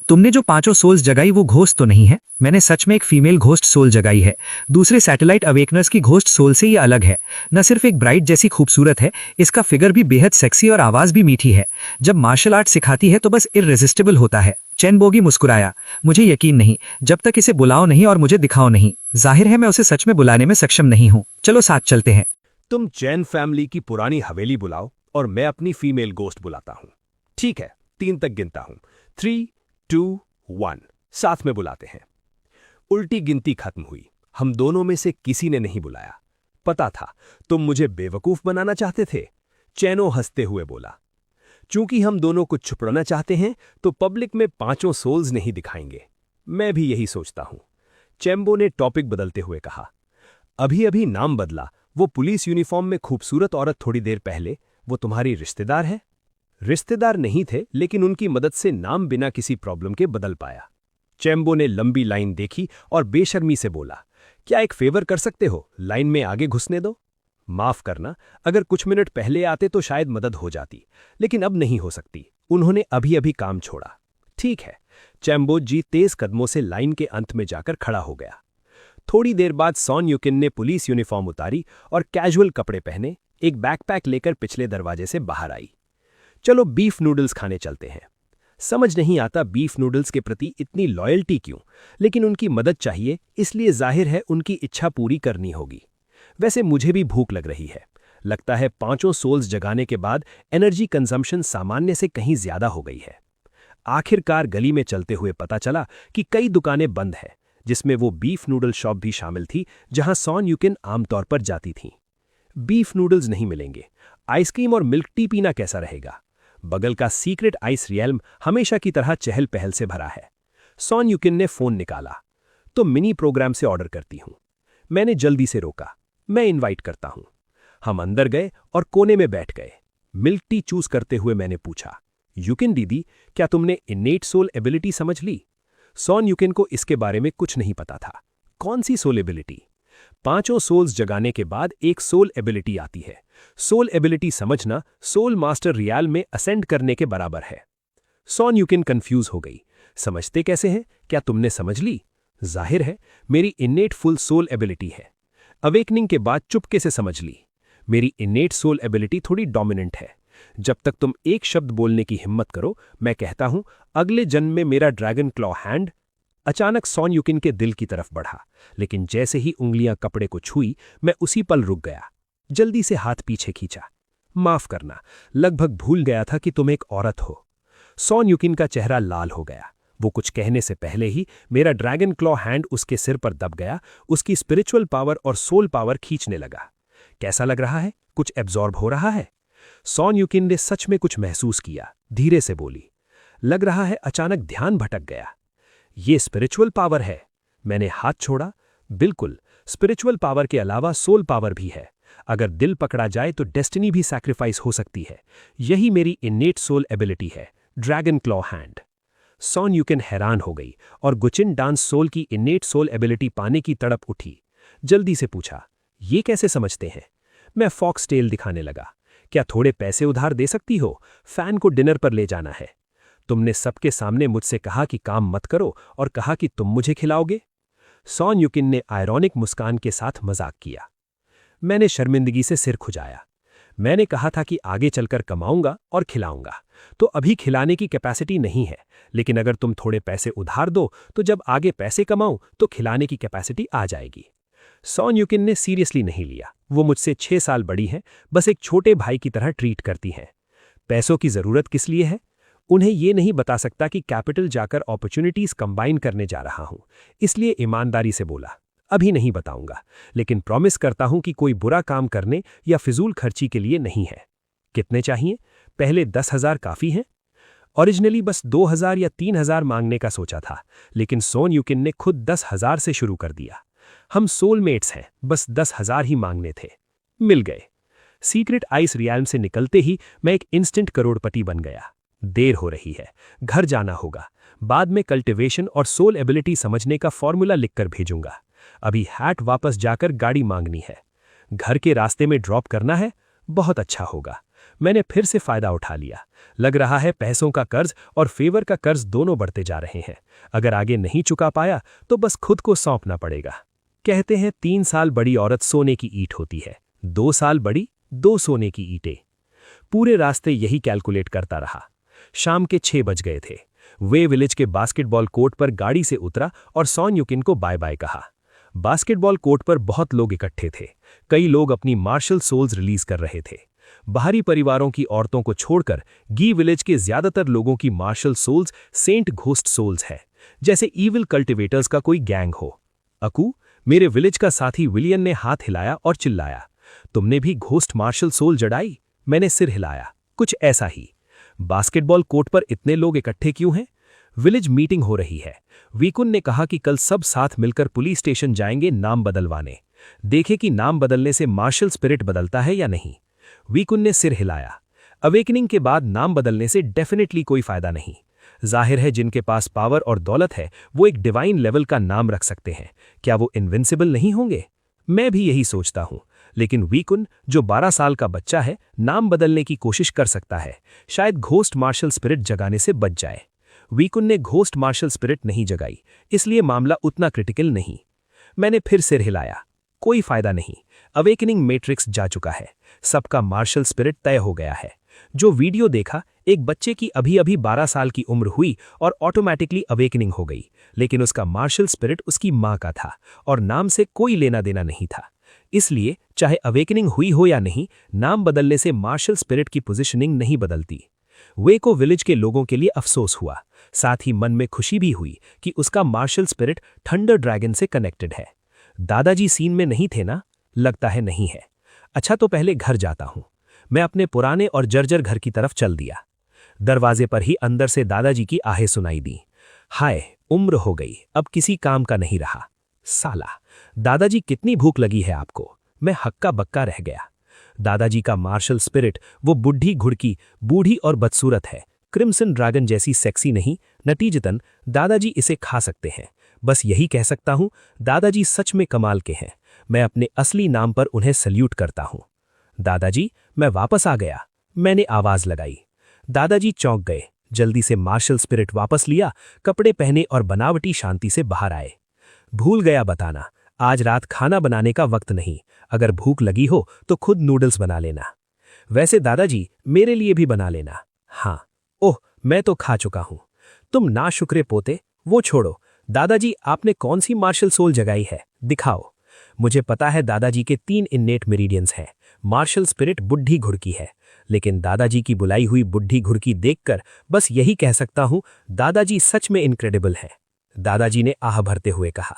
तुमने जो 5 सोल्स जगाई वो घोस्ट तो नहीं है? मैंने सच में एक फीमेल घोस्ट सोल जगाई है। दूसरे सैटेलाइट अवेकनर्स की घोस्ट सोल से ये अलग है। न सिर्फ एक ब्राइट जैसी खूबसूरत है, इसका फिगर भी बेहद सेक्सी और आवाज भी मीठी है। जब मार्शल आर्ट सिखाती है तो बस इररेसिस्टिबल होता है। चेन बोगी मुस्कुराया। मुझे यकीन नहीं, जब तक इसे बुलाओ नहीं और मुझे दिखाओ नहीं। जाहिर है मैं उसे सच में बुलाने में सक्षम नहीं हूँ। चलो साथ चलते हैं। तुम चैन फैमिली की पुरानी हवेली बुलाओ और मैं अपनी फीमेल गोस्ट बुलाता हूं। ठीक है, 3 तक गिनता हूं। 3, 2, 1, साथ में बुलाते हैं। उल्टी गिनती खत्म हुई। हम दोनों में से किसी ने नहीं बुलाया। पता था तुम मुझे बेवकूफ बनाना चाहते थे। चैनो हंसते हुए बोला, चूंकि हम दोनों कुछ छुपाना चाहते हैं तो पब्लिक में 5 सोल्स नहीं दिखाएंगे। मैं भी यही सोचता हूं। चैम्बो ने टॉपिक बदलते हुए कहा, अभी अभी नाम बदला वो पुलिस यूनिफॉर्म में खूबसूरत औरत थोड़ी देर पहले, वो तुम्हारी रिश्तेदार है? रिश्तेदार नहीं थे, लेकिन उनकी मदद से नाम बिना किसी प्रॉब्लम के बदल पाया। चैम्बो ने लंबी लाइन देखी और बेशर्मी से बोला, क्या एक फेवर कर सकते हो? लाइन में आगे घुसने दो। माफ करना, अगर कुछ मिनट पहले आते तो शायद मदद हो जाती, लेकिन अब नहीं हो सकती। उन्होंने अभी अभी काम छोड़ा। ठीक है। चैम्बो जी तेज कदमों से लाइन के अंत में जाकर खड़ा हो गया। थोड़ी देर बाद सॉन यूकिन ने पुलिस यूनिफॉर्म उतारी और कैजुअल कपड़े पहने एक बैकपैक लेकर पिछले दरवाजे से बाहर आई। चलो बीफ नूडल्स खाने चलते हैं। समझ नहीं आता बीफ नूडल्स के प्रति इतनी लॉयल्टी क्यों, लेकिन उनकी मदद चाहिए, इसलिए जाहिर है उनकी इच्छा पूरी करनी होगी। वैसे मुझे भी भूख लग रही है। लगता है 5 सोल्स जगाने के बाद एनर्जी कंजम्पशन सामान्य से कहीं ज्यादा हो गई है। आखिरकार गली में चलते हुए पता चला कि कई दुकानें बंद हैं, जिसमें वो बीफ नूडल शॉप भी शामिल थी जहां सॉन यूकिन आमतौर पर जाती थीं। बीफ नूडल्स नहीं मिलेंगे। आइसक्रीम और मिल्क टी पीना कैसा रहेगा? बगल का सीक्रेट आइस रियल्म हमेशा की तरह चहल पहल से भरा है। सॉन यूकिन ने फोन निकाला, तो मिनी प्रोग्राम से ऑर्डर करती हूं। मैंने जल्दी से रोका, मैं इनवाइट करता हूं। हम अंदर गए और कोने में बैठ गए। मिल्क टी चूज करते हुए मैंने पूछा, यूकिन दीदी, क्या तुमने इनेट सोल एबिलिटी समझ ली? सॉन यूकिन को इसके बारे में कुछ नहीं पता था। कौन सी सोल एबिलिटी? 5 सोल्स जगाने के बाद एक सोल एबिलिटी आती है। सोल एबिलिटी समझना सोल मास्टर रियल में असेंड करने के बराबर है। सॉन यूकिन कंफ्यूज हो गई। समझते कैसे हैं? क्या तुमने समझ ली? जाहिर है मेरी इनेट फुल सोल एबिलिटी है। अवेकनिंग के बाद चुपके से समझ ली। मेरी इनेट सोल एबिलिटी थोड़ी डोमिनेंट है। जब तक तुम एक शब्द बोलने की हिम्मत करो, मैं कहता हूं अगले जन्म में मेरा ड्रैगन क्लॉ हैंड। अचानक सॉन यूकिन के दिल की तरफ बढ़ा, लेकिन जैसे ही उंगलियां कपड़े को छुई, मैं उसी पल रुक गया। जल्दी से हाथ पीछे खींचा। माफ करना, लगभग भूल गया था कि तुम एक औरत हो। सॉन यूकिन का चेहरा लाल हो गया। वो कुछ कहने से पहले ही मेरा ड्रैगन क्लॉ हैंड उसके सिर पर दब गया। उसकी स्पिरिचुअल पावर और सोल पावर खींचने लगा। कैसा लग रहा है? कुछ एब्जॉर्ब हो रहा है? सॉन यूकिन ने सच में कुछ महसूस किया। धीरे से बोली, लग रहा है अचानक ध्यान भटक गया। ये स्पिरिचुअल पावर है। मैंने हाथ छोड़ा। बिल्कुल, स्पिरिचुअल पावर के अलावा सोल पावर भी है। अगर दिल पकड़ा जाए तो डेस्टिनी भी सैक्रिफाइस हो सकती है। यही मेरी इन्नेट सोल एबिलिटी है, ड्रैगन क्लॉ हैंड। सॉन यूकिन हैरान हो गई और गुचिन डांस सोल की इन्नेट सोल एबिलिटी पाने की तड़प उठी। जल्दी से पूछा, ये कैसे समझते हैं? मैं फॉक्स टेल दिखाने लगा। क्या थोड़े पैसे उधार दे सकती हो? फैन को डिनर पर ले जाना है। तुमने सबके सामने मुझसे कहा कि काम मत करो और कहा कि तुम मुझे खिलाओगे। सॉन यूकिन ने आयरॉनिक मुस्कान के साथ मजाक किया। मैंने शर्मिंदगी से सिर खुजाया। मैंने कहा था कि आगे चलकर कमाऊंगा और खिलाऊंगा, तो अभी खिलाने की कैपेसिटी नहीं है, लेकिन अगर तुम थोड़े पैसे उधार दो तो जब आगे पैसे कमाऊं तो खिलाने की कैपेसिटी आ जाएगी। सॉन यूकिन ने सीरियसली नहीं लिया। वो मुझसे 6 साल बड़ी हैं, बस एक छोटे भाई की तरह ट्रीट करती हैं। पैसों की जरूरत किस लिए है? उन्हें ये नहीं बता सकता कि कैपिटल जाकर अपॉर्चुनिटीज कंबाइन करने जा रहा हूं, इसलिए ईमानदारी से बोला, अभी नहीं बताऊंगा, लेकिन प्रॉमिस करता हूं कि कोई बुरा काम करने या फिजूल खर्ची के लिए नहीं है। कितने चाहिए? पहले 10,000 काफी हैं? ओरिजिनली बस 2,000 या 3,000 मांगने का सोचा था, लेकिन सोन यूकिन ने खुद 10,000 से शुरू कर दिया। हम सोलमेट्स हैं, बस 10,000 ही मांगने थे। मिल गए। सीक्रेट आइस रियल्म से निकलते ही मैं एक इंस्टेंट करोड़पति बन गया। देर हो रही है, घर जाना होगा। बाद में कल्टिवेशन और सोल एबिलिटी समझने का फॉर्मूला लिखकर भेजूंगा। अभी हैट वापस जाकर गाड़ी मांगनी है। घर के रास्ते में ड्रॉप करना है, बहुत अच्छा होगा। मैंने फिर से फायदा उठा लिया। लग रहा है पैसों का कर्ज और फेवर का कर्ज दोनों बढ़ते जा रहे हैं। अगर आगे नहीं चुका पाया तो बस खुद को सौंपना पड़ेगा। कहते हैं 3 साल बड़ी औरत सोने की ईंट होती है, 2 साल बड़ी 2 सोने की ईंटें। पूरे रास्ते यही कैलकुलेट करता रहा। शाम के 6 बज गए थे। वे विलेज के बास्केटबॉल कोर्ट पर गाड़ी से उतरा और सॉन यूकिन को बाय बाय कहा। बास्केटबॉल कोर्ट पर बहुत लोग इकट्ठे थे। कई लोग अपनी मार्शल सोल्स रिलीज कर रहे थे। बाहरी परिवारों की औरतों को छोड़कर गी विलेज के ज्यादातर लोगों की martial souls saint ghost souls है, जैसे ईविल कल्टिवेटर्स का कोई गैंग हो। अकू, मेरे विलेज का साथी विलियन ने हाथ हिलाया और चिल्लाया, तुमने भी घोस्ट मार्शल सोल जड़ाई? मैंने सिर हिलाया, कुछ ऐसा ही। बास्केटबॉल कोर्ट पर इतने लोग इकट्ठे क्यों हैं? विलेज मीटिंग हो रही है। वीकुन ने कहा कि कल सब साथ मिलकर पुलिस स्टेशन जाएंगे नाम बदलवाने। देखे कि नाम बदलने से मार्शल स्पिरिट बदलता है या नहीं। वीकुन ने सिर हिलाया। अवेकनिंग के बाद नाम बदलने से डेफिनेटली कोई फायदा नहीं। जाहिर है जिनके पास पावर और दौलत है वो एक डिवाइन लेवल का नाम रख सकते हैं, क्या वो इनविंसिबल नहीं होंगे? मैं भी यही सोचता हूं, लेकिन वीकुन जो 12 साल का बच्चा है नाम बदलने की कोशिश कर सकता है। शायद घोस्ट मार्शल स्पिरिट जगाने से बच जाए। वीकुन ने घोस्ट मार्शल स्पिरिट नहीं जगाई, इसलिए मामला उतना क्रिटिकल नहीं। मैंने फिर सिर हिलाया, कोई फायदा नहीं। अवेकनिंग मैट्रिक्स जा चुका है, सबका मार्शल स्पिरिट तय हो गया है। जो वीडियो देखा, एक बच्चे की अभी अभी 12 साल की उम्र हुई और ऑटोमेटिकली अवेकनिंग हो गई, लेकिन उसका मार्शल स्पिरिट उसकी मां का था और नाम से कोई लेना देना नहीं था। इसलिए चाहे अवेकनिंग हुई हो या नहीं, नाम बदलने से मार्शल स्पिरिट की पोजीशनिंग नहीं बदलती। वे को विलेज के लोगों के लिए अफसोस हुआ, साथ ही मन में खुशी भी हुई कि उसका मार्शल स्पिरिट थंडर ड्रैगन से कनेक्टेड है। दादाजी सीन में नहीं थे ना? लगता है नहीं है। अच्छा, तो पहले घर जाता हूं। मैं अपने पुराने और जर्जर घर की तरफ चल दिया। दरवाजे पर ही अंदर से दादाजी की आहें सुनाई दी। हाय, उम्र हो गई, अब किसी काम का नहीं रहा। साला, दादाजी कितनी भूख लगी है आपको? मैं हक्का बक्का रह गया। दादाजी का मार्शल स्पिरिट वो बुढ़ी घुड़की, बूढ़ी और बदसूरत है, क्रिम्सन ड्रैगन जैसी सेक्सी नहीं। नतीजतन दादाजी इसे खा सकते हैं। बस यही कह सकता हूं, दादाजी सच में कमाल के हैं। मैं अपने असली नाम पर उन्हें सल्यूट करता हूं। दादाजी, मैं वापस आ गया, मैंने आवाज लगाई। दादाजी चौंक गए, जल्दी से मार्शल स्पिरिट वापस लिया, कपड़े पहने और बनावटी शांति से बाहर आए। भूल गया बताना, आज रात खाना बनाने का वक्त नहीं। अगर भूख लगी हो तो खुद नूडल्स बना लेना। वैसे दादाजी, मेरे लिए भी बना लेना। हाँ। ओह, मैं तो खा चुका हूं। तुम नाशुक्रे पोते, वो छोड़ो। दादाजी, आपने कौन सी मार्शल सोल जगाई है? दिखाओ। मुझे पता है दादाजी के 3 इन्नेट मेरिडियंस हैं। मार्शल स्पिरिट बुढ़ी घुड़की है, लेकिन दादाजी की बुलाई हुई बुढ़ी घुड़की देखकर बस यही कह सकता हूं, दादाजी सच में इनक्रेडिबल हैं। दादाजी ने आह भरते हुए कहा,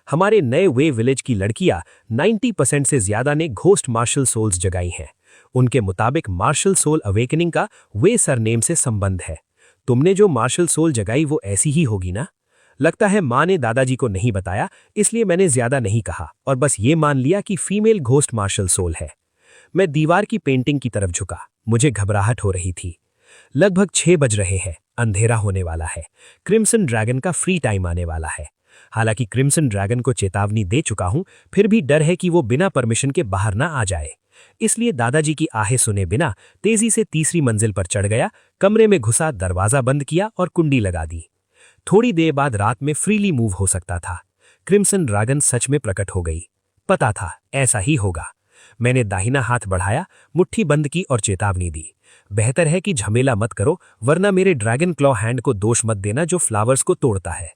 हमारे नए वे विलेज की लड़कियां 90% से ज्यादा ने घोस्ट मार्शल सोल्स जगाई हैं। उनके मुताबिक मार्शल सोल अवेकनिंग का वे सरनेम से संबंध है। तुमने जो मार्शल सोल जगाई वो ऐसी ही होगी ना? लगता है मां ने दादाजी को नहीं बताया, इसलिए मैंने ज्यादा नहीं कहा और बस ये मान लिया कि फीमेल घोस्ट मार्शल सोल है। मैं दीवार की पेंटिंग की तरफ झुका। मुझे घबराहट हो रही थी। लगभग 6 बज रहे हैं, अंधेरा होने वाला है। क्रिम्सन ड्रैगन का फ्री टाइम आने वाला है। हालांकि क्रिम्सन ड्रैगन को चेतावनी दे चुका हूं, फिर भी डर है कि वो बिना परमिशन के बाहर ना आ जाए। इसलिए दादाजी की आहें सुने बिना तेजी से तीसरी मंजिल पर चढ़ गया, कमरे में घुसा, दरवाजा बंद किया और कुंडी लगा दी। थोड़ी देर बाद रात में फ्रीली मूव हो सकता था। क्रिम्सन ड्रैगन सच में प्रकट हो गई। पता था ऐसा ही होगा। मैंने दाहिना हाथ बढ़ाया, मुट्ठी बंद की और चेतावनी दी। बेहतर है कि झमेला मत करो, वरना मेरे ड्रैगन क्लॉ हैंड को दोष मत देना जो फ्लावर्स को तोड़ता है।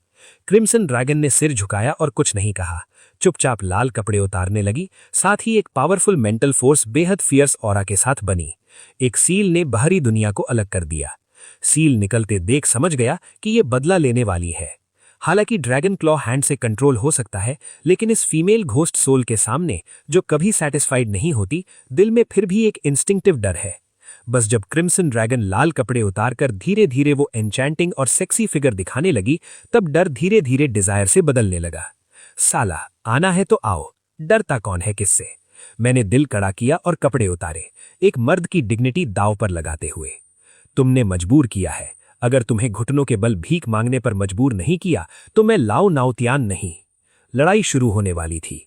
क्रिम्सन ड्रैगन ने सिर झुकाया और कुछ नहीं कहा। चुपचाप लाल कपड़े उतारने लगी। साथ ही एक पावरफुल मेंटल फोर्स बेहद फियर्स ऑरा के साथ बनी। एक सील ने बाहरी दुनिया को अलग कर दिया। सील निकलते देख समझ गया कि ये बदला लेने वाली है। हालांकि ड्रैगन क्लॉ हैंड से कंट्रोल हो सकता है, लेकिन इस फीमेल घोस्ट सोल के सामने, जो कभी सेटिस्फाइड नहीं होती, दिल में फिर भी एक इंस्टिंक्टिव डर है। बस जब क्रिम्सन ड्रैगन लाल कपड़े उतारकर धीरे धीरे वो एन्चेंटिंग और सेक्सी फिगर दिखाने लगी, तब डर धीरे धीरे डिजायर से बदलने लगा। साला, आना है तो आओ, डरता कौन है किससे? मैंने दिल कड़ा किया और कपड़े उतारे, एक मर्द की डिग्निटी दांव पर लगाते हुए। तुमने मजबूर किया है। अगर तुम्हें घुटनों के बल भीख मांगने पर मजबूर नहीं किया तो मैं लाओ नाउतियान नहीं। लड़ाई शुरू होने वाली थी।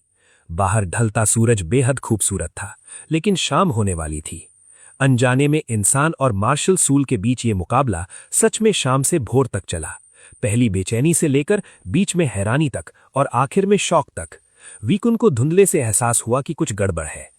बाहर ढलता सूरज बेहद खूबसूरत था, लेकिन शाम होने वाली थी। अनजाने में इंसान और मार्शल सूल के बीच ये मुकाबला सच में शाम से भोर तक चला। पहली बेचैनी से लेकर बीच में हैरानी तक और आखिर में शौक तक। वीकुन को धुंधले से एहसास हुआ कि कुछ गड़बड़ है।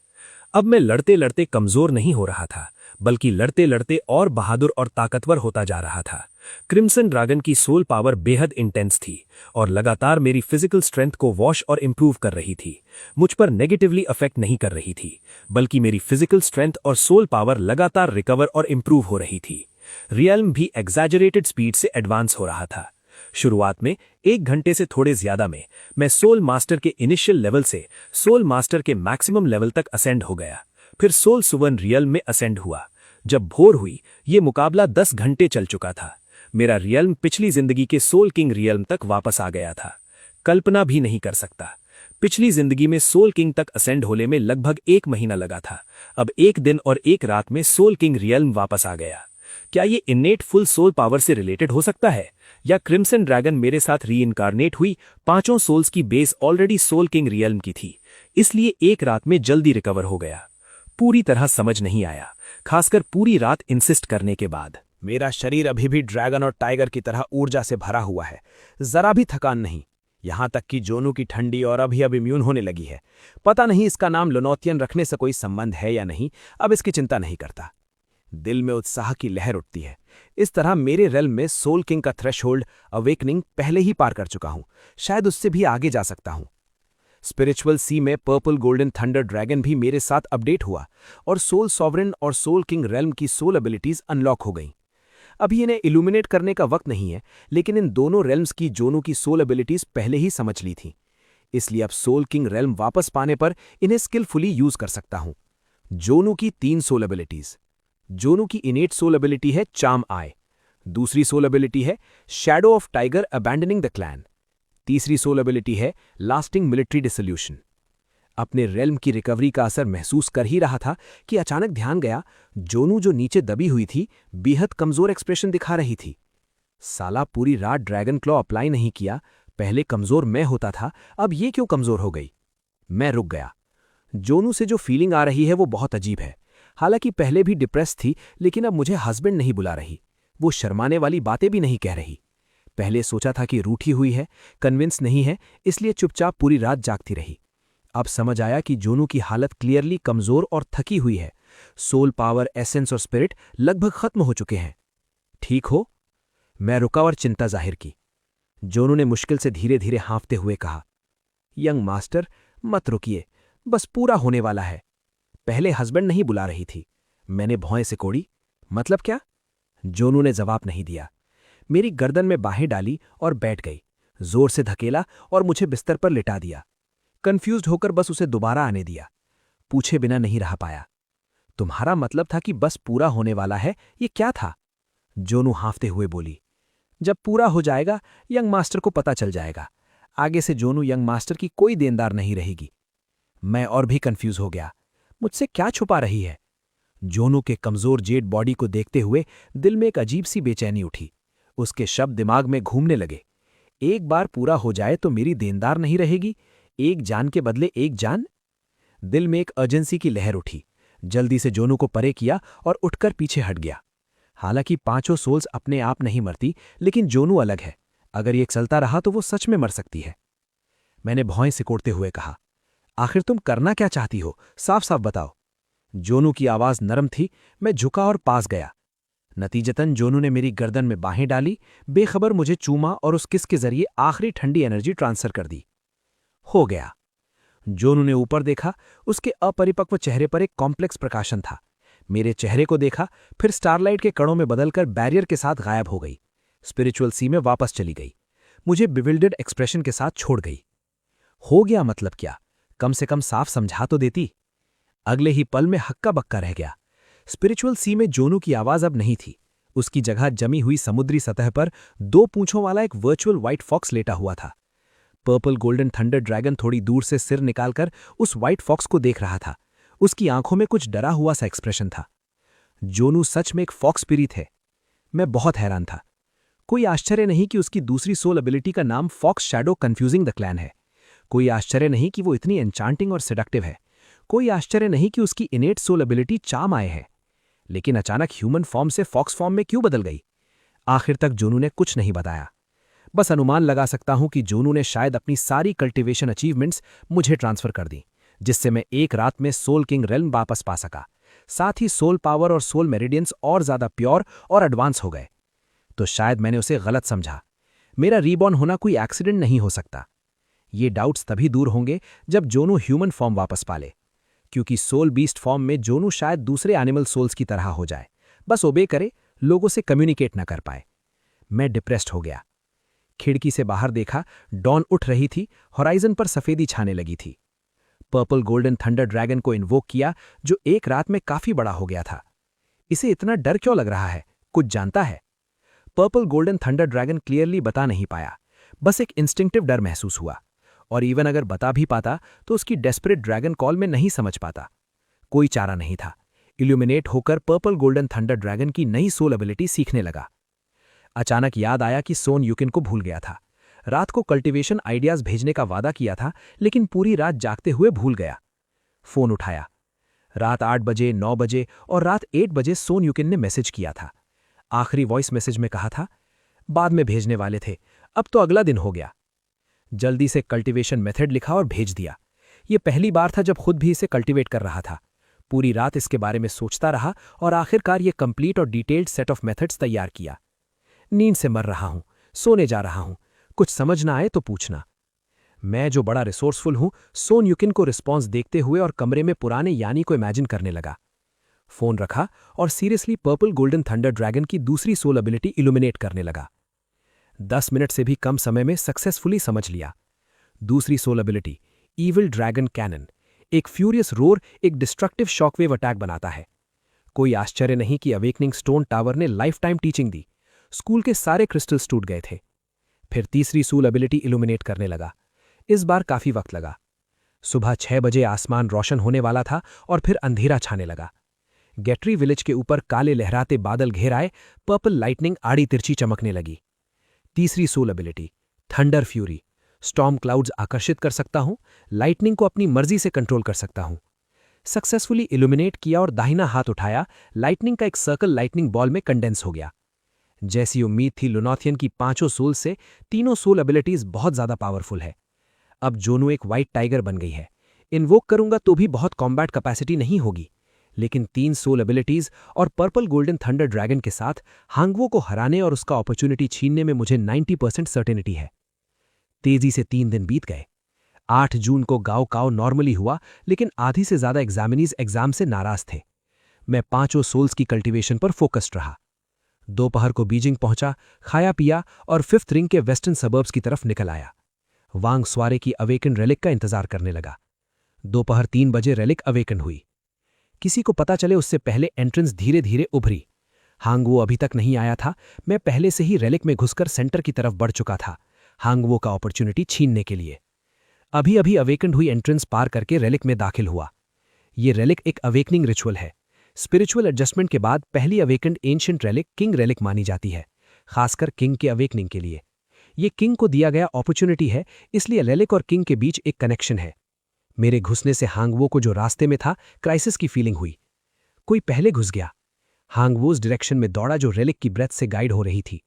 अब मैं लड़ते लड़ते कमजोर नहीं हो रहा था, बल्कि लड़ते लड़ते और बहादुर और ताकतवर होता जा रहा था। क्रिम्सन ड्रैगन की सोल पावर बेहद इंटेंस थी और लगातार मेरी फिजिकल स्ट्रेंथ को वॉश और इंप्रूव कर रही थी। मुझ पर नेगेटिवली अफेक्ट नहीं कर रही थी, बल्कि मेरी फिजिकल स्ट्रेंथ और सोल पावर लगातार रिकवर और इंप्रूव हो रही थी। रियल्म भी एग्जैजरेटेड स्पीड से एडवांस हो रहा था। शुरुआत में 1 घंटे से थोड़े ज्यादा में मैं सोल मास्टर के इनिशियल लेवल से सोल मास्टर के मैक्सिमम लेवल तक असेंड हो गया। फिर सोल सुवन रियल्म में असेंड हुआ। जब भोर हुई, ये मुकाबला 10 घंटे चल चुका था। मेरा रियल्म पिछली जिंदगी के सोल किंग रियल्म तक वापस आ गया था। कल्पना भी नहीं कर सकता। पिछली जिंदगी में सोल किंग तक असेंड होने में लगभग 1 महीना लगा था। अब 1 दिन और 1 रात में सोल किंग रियल्म वापस आ गया। क्या ये इन्नेट फुल सोल पावर से रिलेटेड हो सकता है, या क्रिम्सन ड्रैगन मेरे साथ रीइनकारनेट हुई 5 सोल्स की base already soul king realm की थी, इसलिए 1 रात में जल्दी रिकवर हो गया? पूरी तरह समझ नहीं आया, खासकर पूरी रात इंसिस्ट करने के बाद। मेरा शरीर अभी भी ड्रैगन और टाइगर की तरह ऊर्जा से भरा हुआ है, जरा भी थकान नहीं। यहां तक कि जोनू की ठंडी और अभी अब इम्यून होने लगी है। पता नहीं इसका नाम लोनोथियन रखने से कोई संबंध है या नहीं, अब इसकी चिंता नहीं करता। दिल में उत्साह की लहर उठती है। इस तरह मेरे रेल्म में सोल किंग का थ्रेशहोल्ड अवेकनिंग पहले ही पार कर चुका हूं, शायद उससे भी आगे जा सकता हूं। स्पिरिचुअल सी में पर्पल गोल्डन थंडर ड्रैगन भी मेरे साथ अपडेट हुआ और सोल सॉवरेन और सोल किंग रेल्म की सोल एबिलिटीज अनलॉक हो गईं। अभी इन्हें इल्यूमिनेट करने का वक्त नहीं है, लेकिन इन दोनों रेल्म्स की जोनू की सोल एबिलिटीज पहले ही समझ ली थी, इसलिए अब सोल किंग रेल्म वापस पाने पर इन्हें स्किलफुली यूज कर सकता हूं। जोनू की 3 सोल एबिलिटीज। जोनू की इनेट सोल एबिलिटी है चार्म आई, दूसरी सोल एबिलिटी है shadow of tiger abandoning the clan, तीसरी सोल एबिलिटी है लास्टिंग मिलिट्री डिसोल्यूशन। अपने रेल्म की रिकवरी का असर महसूस कर ही रहा था कि अचानक ध्यान गया, जोनू जो नीचे दबी हुई थी बेहद कमजोर एक्सप्रेशन दिखा रही थी। साला पूरी रात ड्रैगन क्लॉ अप्लाई नहीं किया, पहले कमजोर मैं होता था, अब ये क्यों कमजोर हो गई? मैं रुक गया। जोनू से जो फीलिंग आ रही है वो बहुत अजीब है। हालांकि पहले भी डिप्रेस थी, लेकिन अब मुझे हस्बैंड नहीं बुला रही, वो शर्माने वाली बातें भी नहीं कह रही। पहले सोचा था कि रूठी हुई है, कन्विंस नहीं है, इसलिए चुपचाप पूरी रात जागती रही। अब समझ आया कि जोनू की हालत क्लियरली कमजोर और थकी हुई है। सोल पावर, एसेंस और स्पिरिट लगभग खत्म हो चुके हैं। ठीक हो? मैं रुका और चिंता जाहिर की। जोनू ने मुश्किल से धीरे धीरे हाँफते हुए कहा, यंग मास्टर मत रुकिए, बस पूरा होने वाला है। पहले हस्बैंड नहीं बुला रही थी। मैंने भौएं से कोड़ी, मतलब क्या? जोनू ने जवाब नहीं दिया। मेरी गर्दन में बाहें डाली और बैठ गई, जोर से धकेला और मुझे बिस्तर पर लिटा दिया। कंफ्यूज्ड होकर बस उसे दोबारा आने दिया। पूछे बिना नहीं रह पाया, तुम्हारा मतलब था कि बस पूरा होने वाला है, ये क्या था? जोनू हाँफते हुए बोली, जब पूरा हो जाएगा यंग मास्टर को पता चल जाएगा। आगे से जोनू यंग मास्टर की कोई देनदार नहीं रहेगी। मैं और भी कंफ्यूज हो गया। मुझसे क्या छुपा रही है? जोनू के कमजोर जेड बॉडी को देखते हुए दिल में एक अजीब सी बेचैनी उठी। उसके शब्द दिमाग में घूमने लगे। एक बार पूरा हो जाए तो मेरी देनदार नहीं रहेगी, एक जान के बदले एक जान। दिल में एक अर्जेंसी की लहर उठी। जल्दी से जोनू को परे किया और उठकर पीछे हट गया। हालांकि पांचों सोल्स अपने आप नहीं मरती, लेकिन जोनू अलग है। अगर ये चलता रहा तो वो सच में मर सकती है। मैंने भौएं सिकोड़ते हुए कहा, आखिर तुम करना क्या चाहती हो? साफ साफ बताओ। जोनू की आवाज नरम थी। मैं झुका और पास गया। नतीजतन जोनू ने मेरी गर्दन में बाहें डाली, बेखबर मुझे चूमा और उस किस के जरिए आखिरी ठंडी एनर्जी ट्रांसफर कर दी। हो गया। जोनू ने ऊपर देखा। उसके अपरिपक्व चेहरे पर एक कॉम्प्लेक्स प्रकाशन था। मेरे चेहरे को देखा, फिर स्टारलाइट के कणों में बदलकर बैरियर के साथ गायब हो गई। स्पिरिचुअल सी में वापस चली गई। मुझे बिविल्डर्ड एक्सप्रेशन के साथ छोड़ गई। हो गया मतलब क्या? कम से कम साफ समझा तो देती। अगले ही पल में हक्का बक्का रह गया। स्पिरिचुअल सी में जोनू की आवाज अब नहीं थी। उसकी जगह जमी हुई समुद्री सतह पर 2 पूंछों वाला एक वर्चुअल व्हाइट फॉक्स लेटा हुआ था। पर्पल गोल्डन थंडर ड्रैगन थोड़ी दूर से सिर निकालकर उस व्हाइट फॉक्स को देख रहा था। उसकी आंखों में कुछ डरा हुआ सा एक्सप्रेशन था। जोनू सच में एक फॉक्स स्पिरिट है। मैं बहुत हैरान था। कोई आश्चर्य नहीं कि उसकी दूसरी सोल एबिलिटी का नाम fox shadow confusing the clan है। कोई आश्चर्य नहीं कि वो इतनी एन्चांटिंग और सेडक्टिव है। कोई आश्चर्य नहीं कि उसकी इनेट सोल एबिलिटी चाम आए है। लेकिन अचानक ह्यूमन फॉर्म से फॉक्स फॉर्म में क्यों बदल गई? आखिर तक जोनू ने कुछ नहीं बताया। बस अनुमान लगा सकता हूं कि जोनू ने शायद अपनी सारी कल्टिवेशन अचीवमेंट्स मुझे ट्रांसफर कर दी, जिससे मैं एक रात में सोल किंग रेल्म वापस पा सका। साथ ही सोल पावर और सोल मेरिडियंस और ज्यादा प्योर और एडवांस हो गए। तो शायद मैंने उसे गलत समझा। मेरा रीबॉर्न होना कोई एक्सीडेंट नहीं हो सकता। ये डाउट्स तभी दूर होंगे जब जोनू ह्यूमन फॉर्म वापस पाले, क्योंकि सोल बीस्ट फॉर्म में जोनू शायद दूसरे एनिमल सोल्स की तरह हो जाए, बस ओबे करे, लोगों से कम्युनिकेट न कर पाए। मैं डिप्रेस्ड हो गया। खिड़की से बाहर देखा, डॉन उठ रही थी। हॉराइजन पर सफेदी छाने लगी थी। पर्पल गोल्डन थंडर ड्रैगन को इन्वोक किया, जो एक रात में काफी बड़ा हो गया था। इसे इतना डर क्यों लग रहा है? कुछ जानता है? Purple golden thunder dragon clearly बता नहीं पाया। बस एक इंस्टिंक्टिव डर महसूस हुआ। और इवन अगर बता भी पाता तो उसकी डेस्परेट ड्रैगन कॉल में नहीं समझ पाता। कोई चारा नहीं था। इल्यूमिनेट होकर पर्पल गोल्डन थंडर ड्रैगन की नई सोल एबिलिटी सीखने लगा। अचानक याद आया कि सोन युकिन को भूल गया था। रात को कल्टीवेशन आइडियाज भेजने का वादा किया था, लेकिन पूरी रात जागते हुए भूल गया। फोन उठाया। रात 8 बजे, 9 बजे और रात 8 बजे सोन युकिन ने मैसेज किया था। आखिरी वॉइस मैसेज में कहा था, बाद में भेजने वाले थे, अब तो अगला दिन हो गया। जल्दी से कल्टीवेशन मेथड लिखा और भेज दिया। ये पहली बार था जब खुद भी इसे कल्टीवेट कर रहा था। पूरी रात इसके बारे में सोचता रहा और आखिरकार ये कंप्लीट और डिटेल्ड सेट ऑफ मेथड्स तैयार किया। नींद से मर रहा हूं, सोने जा रहा हूं, कुछ समझ ना आए तो पूछना। मैं जो बड़ा रिसोर्सफुल हूं, सोन युकिन को रिस्पॉन्स देखते हुए और कमरे में पुराने यानी को इमेजिन करने लगा। फोन रखा और seriously purple golden thunder dragon की दूसरी सोल एबिलिटी इल्यूमिनेट करने लगा। 10 मिनट से भी कम समय में सक्सेसफुली समझ लिया। दूसरी soul ability evil dragon cannon, एक फ्यूरियस रोर, एक डिस्ट्रक्टिव शॉकवेव अटैक बनाता है। कोई आश्चर्य नहीं कि अवेकनिंग स्टोन टावर ने लाइफ टाइम टीचिंग दी। स्कूल के सारे क्रिस्टल्स टूट गए थे। फिर तीसरी सोल एबिलिटी इल्यूमिनेट करने लगा। इस बार काफी वक्त लगा। सुबह 6 बजे आसमान रोशन होने वाला था और फिर अंधेरा छाने लगा। गेट्री विलेज के ऊपर काले लहराते बादल घेर आए। पर्पल लाइटनिंग आड़ी तिरछी चमकने लगी। तीसरी soul ability thunder fury, storm clouds आकर्षित कर सकता हूं, लाइटनिंग को अपनी मर्जी से कंट्रोल कर सकता हूं। सक्सेसफुली इल्यूमिनेट किया और दाहिना हाथ उठाया। लाइटनिंग का एक सर्कल लाइटनिंग बॉल में कंडेंस हो गया। जैसी उम्मीद थी लुनोथियन की 5 सोल से तीनों सोल एबिलिटीज बहुत ज्यादा पावरफुल है। अब जोनू एक व्हाइट टाइगर बन गई है। इन्वोक करूंगा तो भी बहुत कॉम्बैट कैपेसिटी नहीं होगी, लेकिन 3 सोल एबिलिटीज और पर्पल गोल्डन थंडर ड्रैगन के साथ हांगवो को हराने और उसका अपॉर्चुनिटी छीनने में मुझे 90% सर्टेनिटी है। तेजी से 3 दिन बीत गए। 8 जून को गाँव काव नॉर्मली हुआ, लेकिन आधी से ज्यादा एग्जामिनीज एग्जाम से नाराज थे। मैं 5 सोल्स की कल्टीवेशन पर फोकस्ड रहा। दोपहर को बीजिंग पहुंचा, खाया पिया और 5th रिंग के वेस्टर्न सबर्ब्स की तरफ निकल आया। वांग स्वारे की अवेकन रेलिक का इंतजार करने लगा। दोपहर 3 बजे रेलिक अवेकन हुई। किसी को पता चले उससे पहले एंट्रेंस धीरे धीरे उभरी। हांगवो अभी तक नहीं आया था। मैं पहले से ही रेलिक में घुसकर सेंटर की तरफ बढ़ चुका था, हांगवो का अपॉर्चुनिटी छीनने के लिए। अभी अवेकन हुई एंट्रेंस पार करके रेलिक में दाखिल हुआ। ये रेलिक एक अवेकनिंग रिचुअल है। स्पिरिचुअल एडजस्टमेंट के बाद पहली awakened ancient relic king relic मानी जाती है, खासकर किंग के अवेकनिंग के लिए। ये किंग को दिया गया अपॉर्चुनिटी है, इसलिए रेलिक और किंग के बीच एक कनेक्शन है। मेरे घुसने से हांगवो को जो रास्ते में था, क्राइसिस की फीलिंग हुई। कोई पहले घुस गया। हांगवो उस डायरेक्शन में दौड़ा जो रेलिक की ब्रेथ से गाइड हो रही थी,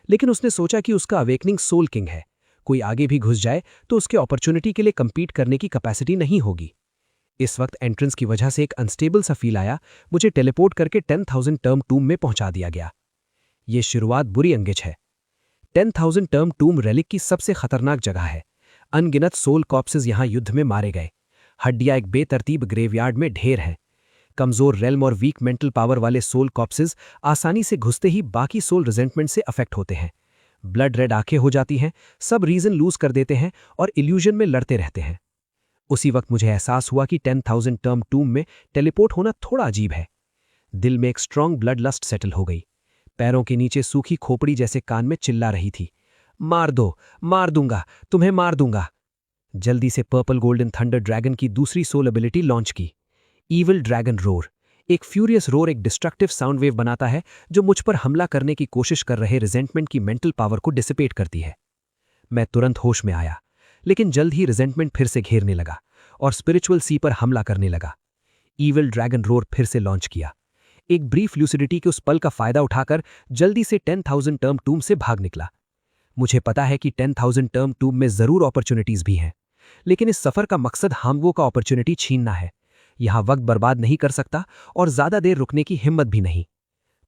लेकिन उसने सोचा कि उसका अवेकनिंग सोल किंग है, कोई आगे भी घुस जाए तो उसके अपॉर्चुनिटी के लिए कंपीट करने की कैपेसिटी नहीं होगी। इस वक्त एंट्रेंस की वजह से एक अनस्टेबल सा फील आया, मुझे टेलीपोर्ट करके 10,000 टर्म टूम में पहुंचा दिया गया। यह शुरुआत बुरी अंगेज है। 10,000 टर्म टूम रेलिक की सबसे खतरनाक जगह है। अनगिनत सोल कॉप्सेस यहां युद्ध में मारे गए। हड्डियां एक बेतरतीब ग्रेवयार्ड में ढेर हैं। कमजोर रेल्म और वीक मेंटल पावर वाले सोल कॉप्सेस आसानी से घुसते ही बाकी सोल रिजेंटमेंट से अफेक्ट होते हैं। ब्लड रेड आंखें हो जाती हैं, सब रीजन लूज कर देते हैं और इल्यूजन में लड़ते रहते हैं। उसी वक्त मुझे एहसास हुआ कि 10,000 टर्म टूम में टेलीपोर्ट होना थोड़ा अजीब है। दिल में एक स्ट्रांग ब्लड लस्ट सेटल हो गई। पैरों के नीचे सूखी खोपड़ी जैसे कान में चिल्ला रही थी, मार दो, मार दूंगा, तुम्हें मार दूंगा। जल्दी से पर्पल गोल्डन थंडर ड्रैगन की दूसरी सोल एबिलिटी लॉन्च की, ईविल ड्रैगन रोर। एक फ्यूरियस रोर एक डिस्ट्रक्टिव साउंड वेव बनाता है जो मुझ पर हमला करने की कोशिश कर रहे रिजेंटमेंट की मेंटल पावर को डिसिपेट करती है। मैं तुरंत होश में आया, लेकिन जल्द ही रिजेंटमेंट फिर से घेरने लगा और स्पिरिचुअल सी पर हमला करने लगा। ईविल ड्रैगन रोर फिर से लॉन्च किया। एक ब्रीफ ल्यूसिडिटी के उस पल का फायदा उठाकर जल्दी से 10,000 टर्म टूम से भाग निकला। मुझे पता है कि 10,000 टर्म टूम में जरूर अपॉर्चुनिटीज भी हैं, लेकिन इस सफर का मकसद हांगवो का अपॉर्चुनिटी छीनना है। यहां वक्त बर्बाद नहीं कर सकता और ज्यादा देर रुकने की हिम्मत भी नहीं।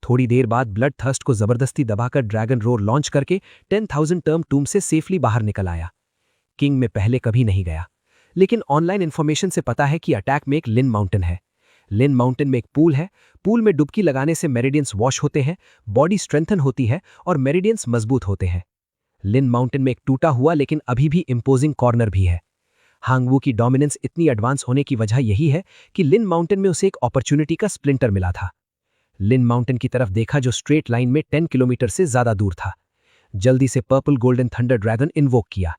थोड़ी देर बाद ब्लड थर्स्ट को जबरदस्ती दबाकर ड्रैगन रोर लॉन्च करके 10,000 टर्म टूम से सेफली बाहर निकल आया। किंग में पहले कभी नहीं गया, लेकिन ऑनलाइन इंफॉर्मेशन से पता है कि अटैक में एक लिन माउंटेन है। लिन माउंटेन में एक पूल है। पूल में डुबकी लगाने से मेरिडियंस वॉश होते हैं, बॉडी स्ट्रेंथन होती है और मेरिडियंस मजबूत होते हैं। लिन माउंटेन में एक टूटा हुआ लेकिन अभी भी इंपोजिंग कॉर्नर भी है। हांगवू की डोमिनेंस इतनी एडवांस होने की वजह यही है कि लिन माउंटेन में उसे एक अपॉर्चुनिटी का स्प्लिंटर मिला था। लिन माउंटेन की तरफ देखा जो स्ट्रेट लाइन में 10 किलोमीटर से ज्यादा दूर था। जल्दी से purple golden thunder dragon invoke किया।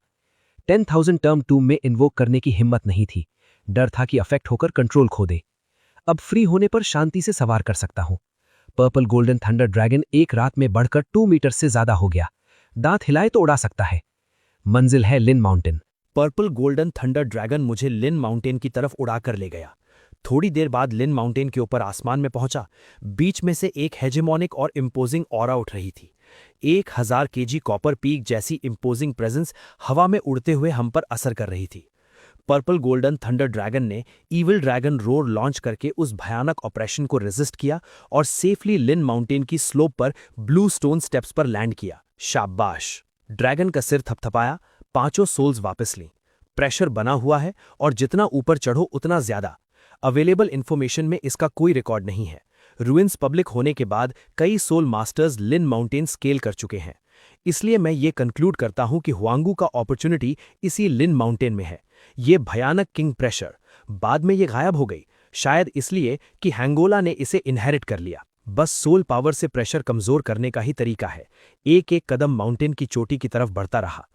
10,000 टर्म टूम में इन्वोक करने की हिम्मत नहीं थी। डर था कि अफेक्ट होकर कंट्रोल खो दे। अब फ्री होने पर शांति से सवार कर सकता हूं। पर्पल गोल्डन थंडर ड्रैगन एक रात में बढ़कर 2 मीटर से ज्यादा हो गया। दांत हिलाए तो उड़ा सकता है। मंजिल है Lin mountain. Purple golden thunder dragon मुझे लिन माउंटेन की तरफ उड़ाकर ले गया। थोड़ी देर बाद लिन माउंटेन के ऊपर आसमान में पहुंचा। बीच में से एक हेजेमोनिक और इम्पोजिंग ऑरा उठ रही थी। 1000 केजी कॉपर पीक जैसी इम्पोजिंग प्रेजेंस हवा में उड़ते हुए हम पर असर कर रही थी। पर्पल गोल्डन थंडर ड्रैगन ने ईविल ड्रैगन रोर लॉन्च करके उस भयानक ऑपरेशन को रेजिस्ट किया और सेफली लिन माउंटेन की स्लोप पर ब्लू स्टोन स्टेप्स पर लैंड किया। शाबाश! ड्रैगन का सिर थपथपाया। 5 सोल्स वापस लीं। प्रेशर बना हुआ है और जितना ऊपर चढ़ो उतना ज्यादा। अवेलेबल इंफॉर्मेशन में इसका कोई रिकॉर्ड नहीं है। रुइंस पब्लिक होने के बाद कई सोल मास्टर्स लिन माउंटेन स्केल कर चुके हैं। इसलिए मैं ये कंक्लूड करता हूं कि हुआंगू का अपॉर्चुनिटी इसी लिन माउंटेन में है। ये भयानक किंग प्रेशर बाद में ये गायब हो गई, शायद इसलिए कि हैंगोला ने इसे इनहेरिट कर लिया। बस सोल पावर से प्रेशर कमजोर करने का ही तरीका है। एक एक कदम माउंटेन की चोटी की तरफ बढ़ता रहा।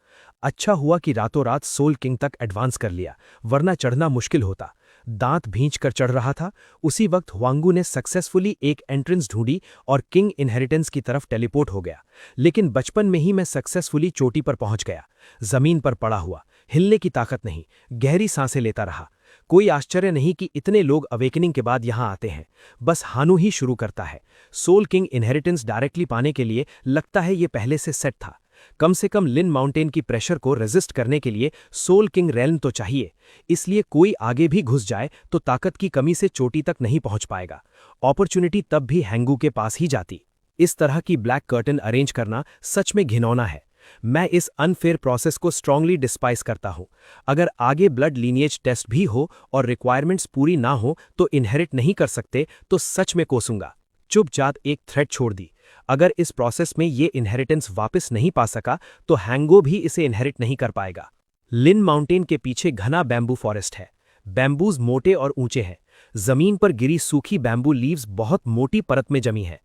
अच्छा हुआ कि रातों रात सोल किंग तक एडवांस कर लिया, वरना चढ़ना मुश्किल होता। दांत भींच कर चढ़ रहा था। उसी वक्त हुआंगू ने सक्सेसफुली एक एंट्रेंस ढूंढी और किंग इनहेरिटेंस की तरफ टेलीपोर्ट हो गया। लेकिन बचपन में ही मैं सक्सेसफुली चोटी पर पहुंच गया। जमीन पर पड़ा हुआ, हिलने की ताकत नहीं, गहरी सांसें लेता रहा। कोई आश्चर्य नहीं कि इतने लोग अवेकनिंग के बाद यहां आते हैं। बस हानु ही शुरू करता है। सोल किंग इनहेरिटेंस डायरेक्टली पाने के लिए लगता है ये पहले से सेट था। कम से कम लिन माउंटेन की प्रेशर को रेजिस्ट करने के लिए सोल किंग रेल्म तो चाहिए। इसलिए कोई आगे भी घुस जाए तो ताकत की कमी से चोटी तक नहीं पहुंच पाएगा। अपॉर्चुनिटी तब भी हैंगू के पास ही जाती। इस तरह की ब्लैक कर्टन अरेंज करना सच में घिनौना है। मैं इस अनफेयर प्रोसेस को स्ट्रांगली डिस्पाइस करता हूं। अगर आगे ब्लड लीनिएज टेस्ट भी हो और रिक्वायरमेंट्स पूरी ना हो तो इनहेरिट नहीं कर सकते तो सच में कोसूंगा। चुपचाप एक थ्रेड छोड़ दी। अगर इस प्रोसेस में ये इनहेरिटेंस वापस नहीं पा सका तो हैंगो भी इसे इनहेरिट नहीं कर पाएगा। लिन माउंटेन के पीछे घना बैम्बू फॉरेस्ट है। बैम्बूज मोटे और ऊंचे हैं। जमीन पर गिरी सूखी बैम्बू लीव्स बहुत मोटी परत में जमी है।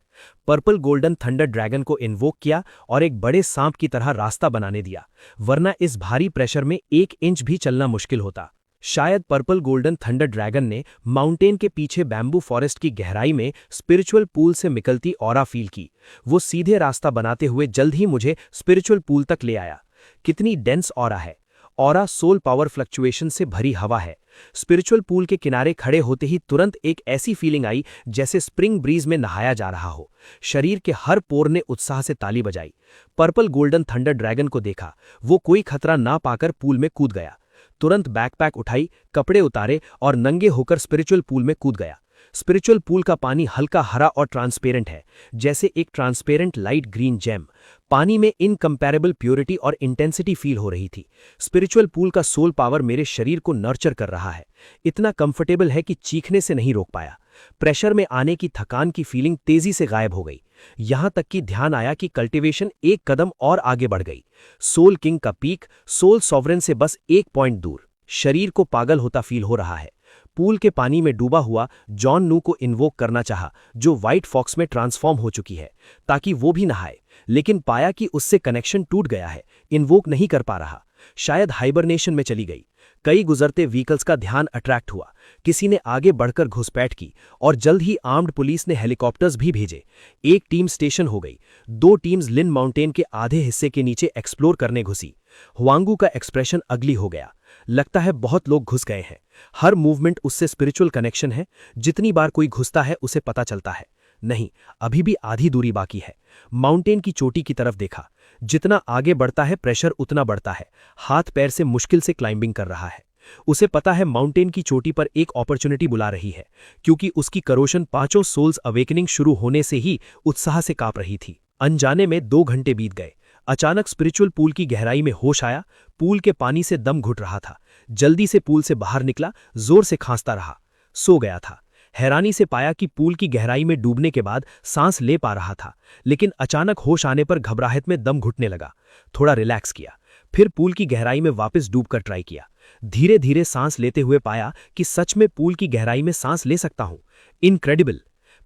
पर्पल गोल्डन थंडर ड्रैगन को इन्वोक किया और एक बड़े सांप की तरह रास्ता बनाने दिया, वरना इस भारी प्रेशर में 1 इंच भी चलना मुश्किल होता। शायद पर्पल गोल्डन थंडर ड्रैगन ने माउंटेन के पीछे बैम्बू फॉरेस्ट की गहराई में स्पिरिचुअल पूल से निकलती ऑरा फील की। वो सीधे रास्ता बनाते हुए जल्द ही मुझे स्पिरिचुअल पूल तक ले आया। कितनी डेंस ऑरा है। ऑरा सोल पावर फ्लक्चुएशन से भरी हवा है। स्पिरिचुअल पूल के किनारे खड़े होते ही तुरंत एक ऐसी फीलिंग आई जैसे स्प्रिंग ब्रीज में नहाया जा रहा हो। शरीर के हर पोर ने उत्साह से ताली बजाई। पर्पल गोल्डन थंडर ड्रैगन को देखा। वो कोई खतरा ना पाकर पूल में कूद गया। तुरंत बैकपैक उठाई, कपड़े उतारे और नंगे होकर स्पिरिचुअल पूल में कूद गया। स्पिरिचुअल पूल का पानी हल्का हरा और ट्रांसपेरेंट है, जैसे एक ट्रांसपेरेंट लाइट ग्रीन जेम। पानी में इनकम्पैरेबल प्योरिटी और इंटेंसिटी फील हो रही थी। स्पिरिचुअल पूल का सोल पावर मेरे शरीर को नर्चर कर रहा है। इतना कंफर्टेबल है कि चीखने से नहीं रोक पाया। प्रेशर में आने की थकान की फीलिंग तेजी से गायब हो गई। यहां तक कि ध्यान आया कि कल्टीवेशन एक कदम और आगे बढ़ गई। सोल किंग का पीक सोल सॉवरेन से बस 1 पॉइंट दूर। शरीर को पागल होता फील हो रहा है। पूल के पानी में डूबा हुआ जॉन नू को इन्वोक करना चाहा, जो व्हाइट फॉक्स में ट्रांसफॉर्म हो चुकी है, ताकि वो भी नहाए, लेकिन पाया कि उससे कनेक्शन टूट गया है। इन्वोक नहीं कर पा रहा। शायद हाइबरनेशन में चली गई। कई गुजरते व्हीकल्स का ध्यान अट्रैक्ट हुआ। किसी ने आगे बढ़कर घुसपैठ की और जल्द ही आर्म्ड पुलिस ने हेलीकॉप्टर्स भी भेजे। एक टीम स्टेशन हो गई। 2 टीम्स लिन माउंटेन के आधे हिस्से के नीचे एक्सप्लोर करने घुसी। हुआंगू का एक्सप्रेशन अगली हो गया। लगता है बहुत लोग घुस गए हैं। हर मूवमेंट उससे स्पिरिचुअल कनेक्शन है। जितनी बार कोई घुसता है उसे पता चलता है। नहीं, अभी भी आधी दूरी बाकी है। माउंटेन की चोटी की तरफ देखा। जितना आगे बढ़ता है प्रेशर उतना बढ़ता है। हाथ पैर से मुश्किल से क्लाइंबिंग कर रहा है। उसे पता है माउंटेन की चोटी पर एक अपॉर्चुनिटी बुला रही है, क्योंकि उसकी करोशन 5 सोल्स अवेकनिंग शुरू होने से ही उत्साह से कांप रही थी। अनजाने में 2 घंटे बीत गए। अचानक स्पिरिचुअल पूल की गहराई में होश आया। पूल के पानी से दम घुट रहा था। जल्दी से पूल से बाहर निकला, जोर से खांसता रहा। सो गया था। हैरानी से पाया कि पूल की गहराई में डूबने के बाद सांस ले पा रहा था, लेकिन अचानक होश आने पर घबराहट में दम घुटने लगा। थोड़ा रिलैक्स किया, फिर पूल की गहराई में वापस डूबकर ट्राई किया। धीरे धीरे सांस लेते हुए पाया कि सच में पूल की गहराई में सांस ले सकता हूं। इनक्रेडिबल।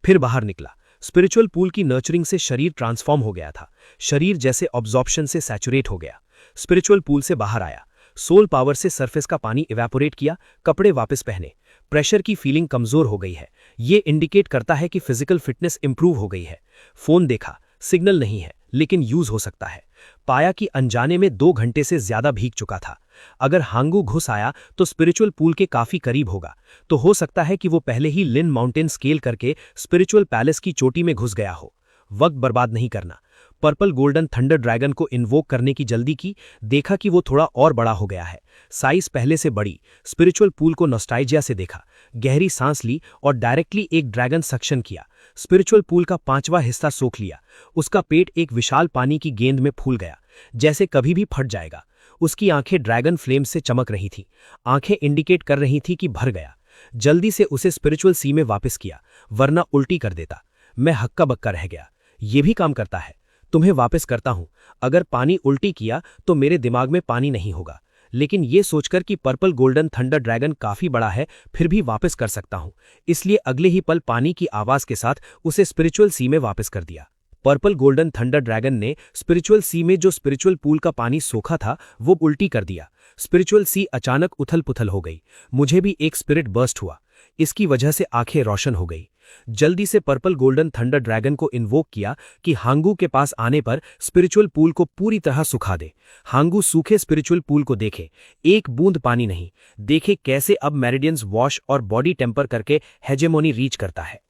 फिर बाहर निकला। स्पिरिचुअल पूल की नर्चरिंग से शरीर ट्रांसफॉर्म हो गया था। शरीर जैसे ऑब्जॉर्प्शन से सैचुरेट हो गया। स्पिरिचुअल पूल से बाहर आया। सोल पावर से सरफेस का पानी इवेपोरेट किया। कपड़े वापस पहने। प्रेशर की फीलिंग कमजोर हो गई है। ये इंडिकेट करता है कि फिजिकल फिटनेस इंप्रूव हो गई है। फोन देखा, सिग्नल नहीं है, लेकिन यूज हो सकता है। पाया कि अनजाने में 2 घंटे से ज्यादा भीग चुका था। अगर हांगू घुस आया तो स्पिरिचुअल पूल के काफी करीब होगा, तो हो सकता है कि वो पहले ही लिन माउंटेन स्केल करके स्पिरिचुअल पैलेस की चोटी में घुस गया हो। वक्त बर्बाद नहीं करना। पर्पल गोल्डन थंडर ड्रैगन को इन्वोक करने की जल्दी की। देखा कि वो थोड़ा और बड़ा हो गया है। साइज पहले से बड़ी। स्पिरिचुअल पूल को नॉस्टैल्जिया से देखा। गहरी सांस ली और डायरेक्टली एक ड्रैगन सक्शन किया। स्पिरिचुअल पूल का 5वां हिस्सा सोख लिया। उसका पेट एक विशाल पानी की गेंद में फूल गया, जैसे कभी भी फट जाएगा। उसकी आंखें ड्रैगन फ्लेम से चमक रही थी। आंखें इंडिकेट कर रही थी कि भर गया। जल्दी से उसे स्पिरिचुअल सी में वापस किया, वरना उल्टी कर देता। मैं हक्का बक्का रह गया। ये भी काम करता है। तुम्हें वापस करता हूं। अगर पानी उल्टी किया तो मेरे दिमाग में पानी नहीं होगा, लेकिन ये सोचकर कि पर्पल गोल्डन थंडर ड्रैगन काफी बड़ा है, फिर भी वापस कर सकता हूं, इसलिए अगले ही पल पानी की आवाज के साथ उसे स्पिरिचुअल सी में वापस कर दिया। पर्पल गोल्डन थंडर ड्रैगन ने स्पिरिचुअल सी में जो स्पिरिचुअल पूल का पानी सोखा था वो उल्टी कर दिया। स्पिरिचुअल सी अचानक उथल पुथल हो गई। मुझे भी एक स्पिरिट बर्स्ट हुआ। इसकी वजह से आंखें रोशन हो गई। जल्दी से पर्पल गोल्डन थंडर ड्रैगन को इन्वोक किया कि हांगू के पास आने पर स्पिरिचुअल पूल को पूरी तरह सुखा दे। हांगू सूखे स्पिरिचुअल पूल को देखे, एक बूंद पानी नहीं। देखे कैसे अब मेरिडियंस वॉश और बॉडी टेम्पर करके हेजेमोनी रीच करता है।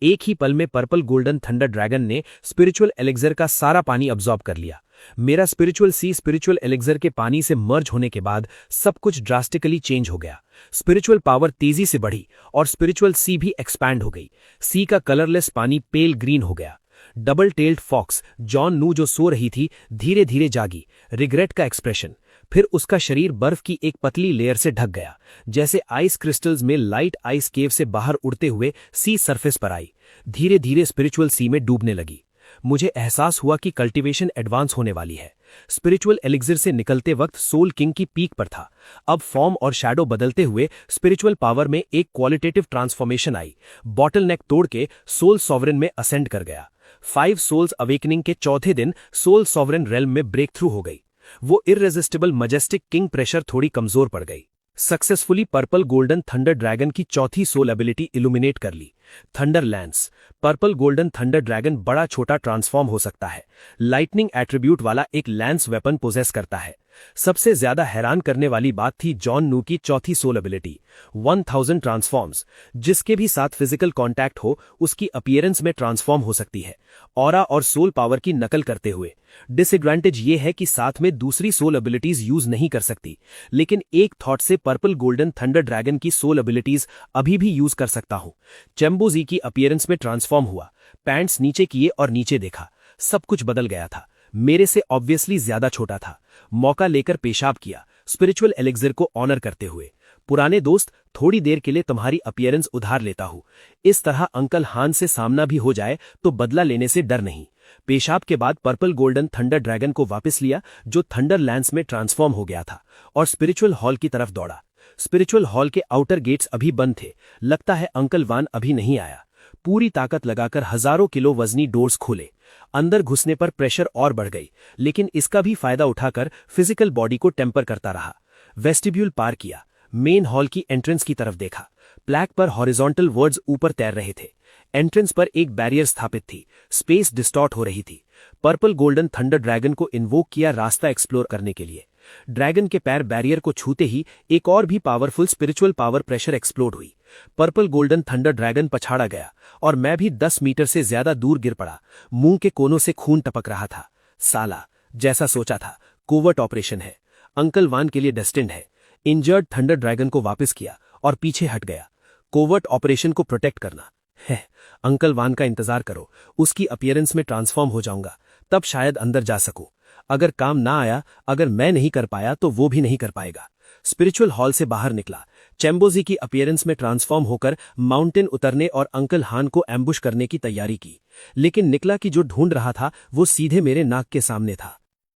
एक ही पल में पर्पल गोल्डन थंडर ड्रैगन ने स्पिरिचुअल एलिक्सर का सारा पानी अब्सॉर्ब कर लिया। मेरा स्पिरिचुअल सी स्पिरिचुअल एलिक्सर के पानी से मर्ज होने के बाद सब कुछ ड्रास्टिकली चेंज हो गया। स्पिरिचुअल पावर तेजी से बढ़ी और स्पिरिचुअल सी भी एक्सपैंड हो गई। सी का कलरलेस पानी पेल ग्रीन हो गया। डबल टेल्ड फॉक्स जॉन नू जो सो रही थी धीरे धीरे जागी। रिग्रेट का एक्सप्रेशन। फिर उसका शरीर बर्फ की एक पतली लेयर से ढक गया, जैसे आइस क्रिस्टल्स में लाइट आइस केव से बाहर उड़ते हुए सी सरफेस पर आई। धीरे धीरे स्पिरिचुअल सी में डूबने लगी। मुझे एहसास हुआ कि कल्टीवेशन एडवांस होने वाली है। स्पिरिचुअल एलिक्सिर से निकलते वक्त सोल किंग की पीक पर था। अब फॉर्म और शैडो बदलते हुए स्पिरिचुअल पावर में एक क्वालिटेटिव ट्रांसफॉर्मेशन आई। बॉटलनेक तोड़ के सोल सॉवरेन में असेंड कर गया। 5 सोल्स अवेकनिंग के चौथे दिन सोल सॉवरेन रेल्म में ब्रेक थ्रू हो गई। वो इररेजिस्टिबल मजेस्टिक किंग प्रेशर थोड़ी कमजोर पड़ गई। Successfully purple golden thunder dragon की चौथी सोल एबिलिटी इल्यूमिनेट कर ली। Thunder lance. Purple golden thunder dragon बड़ा छोटा ट्रांसफॉर्म हो सकता है। लाइटनिंग एट्रीब्यूट वाला एक लैंस वेपन पोजेस करता है। सबसे ज्यादा हैरान करने वाली बात थी जॉन नू की चौथी सोल एबिलिटी 1000 ट्रांसफॉर्म्स। जिसके भी साथ फिजिकल कांटेक्ट हो उसकी अपीयरेंस में ट्रांसफॉर्म हो सकती है, ऑरा और सोल पावर की नकल करते हुए। डिसएडवांटेज ये है कि साथ में दूसरी सोल एबिलिटीज यूज नहीं कर सकती, लेकिन एक थॉट से पर्पल गोल्डन थंडर ड्रैगन की सोल एबिलिटीज अभी भी यूज कर सकता हूं। चेम्बोजी की अपीयरेंस में ट्रांसफॉर्म हुआ, पैंट्स नीचे किए और नीचे देखा, सब कुछ बदल गया था। मेरे से ऑब्वियसली ज्यादा छोटा था। मौका लेकर पेशाब किया, स्पिरिचुअल एलिक्सिर को ऑनर करते हुए। पुराने दोस्त, थोड़ी देर के लिए तुम्हारी अपीयरेंस उधार लेता हूं। इस तरह अंकल हान से सामना भी हो जाए तो बदला लेने से डर नहीं। पेशाब के बाद पर्पल गोल्डन थंडर ड्रैगन को वापस लिया जो थंडर लैंस में ट्रांसफॉर्म हो गया था, और स्पिरिचुअल हॉल की तरफ दौड़ा। स्पिरिचुअल हॉल के आउटर गेट्स अभी बंद थे। लगता है अंकल वान अभी नहीं आया। पूरी ताकत लगाकर हजारों किलो वजनी डोर्स खोले। अंदर घुसने पर प्रेशर और बढ़ गई, लेकिन इसका भी फायदा उठाकर फिजिकल बॉडी को टेम्पर करता रहा। वेस्टिब्यूल पार किया, मेन हॉल की एंट्रेंस की तरफ देखा। प्लैक पर हॉरिजॉन्टल वर्ड्स ऊपर तैर रहे थे। एंट्रेंस पर एक बैरियर स्थापित थी, स्पेस डिस्टॉर्ट हो रही थी। पर्पल गोल्डन थंडर ड्रैगन को इन्वोक किया रास्ता एक्सप्लोर करने के लिए। ड्रैगन के पैर बैरियर को छूते ही एक और भी powerful spiritual power pressure explode हुई। पर्पल गोल्डन थंडर ड्रैगन पछाड़ा गया और मैं भी 10 मीटर से ज्यादा दूर गिर पड़ा। मुंह के कोनों से खून टपक रहा था। साला, जैसा सोचा था, कोवर्ट ऑपरेशन है। अंकल वान के लिए डेस्टिन्ड है। इंजर्ड थंडर ड्रैगन को वापस किया और पीछे हट गया। कोवर्ट ऑपरेशन को प्रोटेक्ट करना है। अंकल वान का इंतजार करो, उसकी अपीयरेंस में ट्रांसफॉर्म हो जाऊंगा, तब शायद अंदर जा सकूं। अगर काम ना आया, अगर मैं नहीं कर पाया तो वो भी नहीं कर पाएगा। स्पिरिचुअल हॉल से बाहर निकला। चेम्बोजी की अपीयरेंस में ट्रांसफॉर्म होकर माउंटेन उतरने और अंकल हान को एम्बुश करने की तैयारी की, लेकिन निकला कि जो ढूंढ रहा था वो सीधे मेरे नाक के सामने था।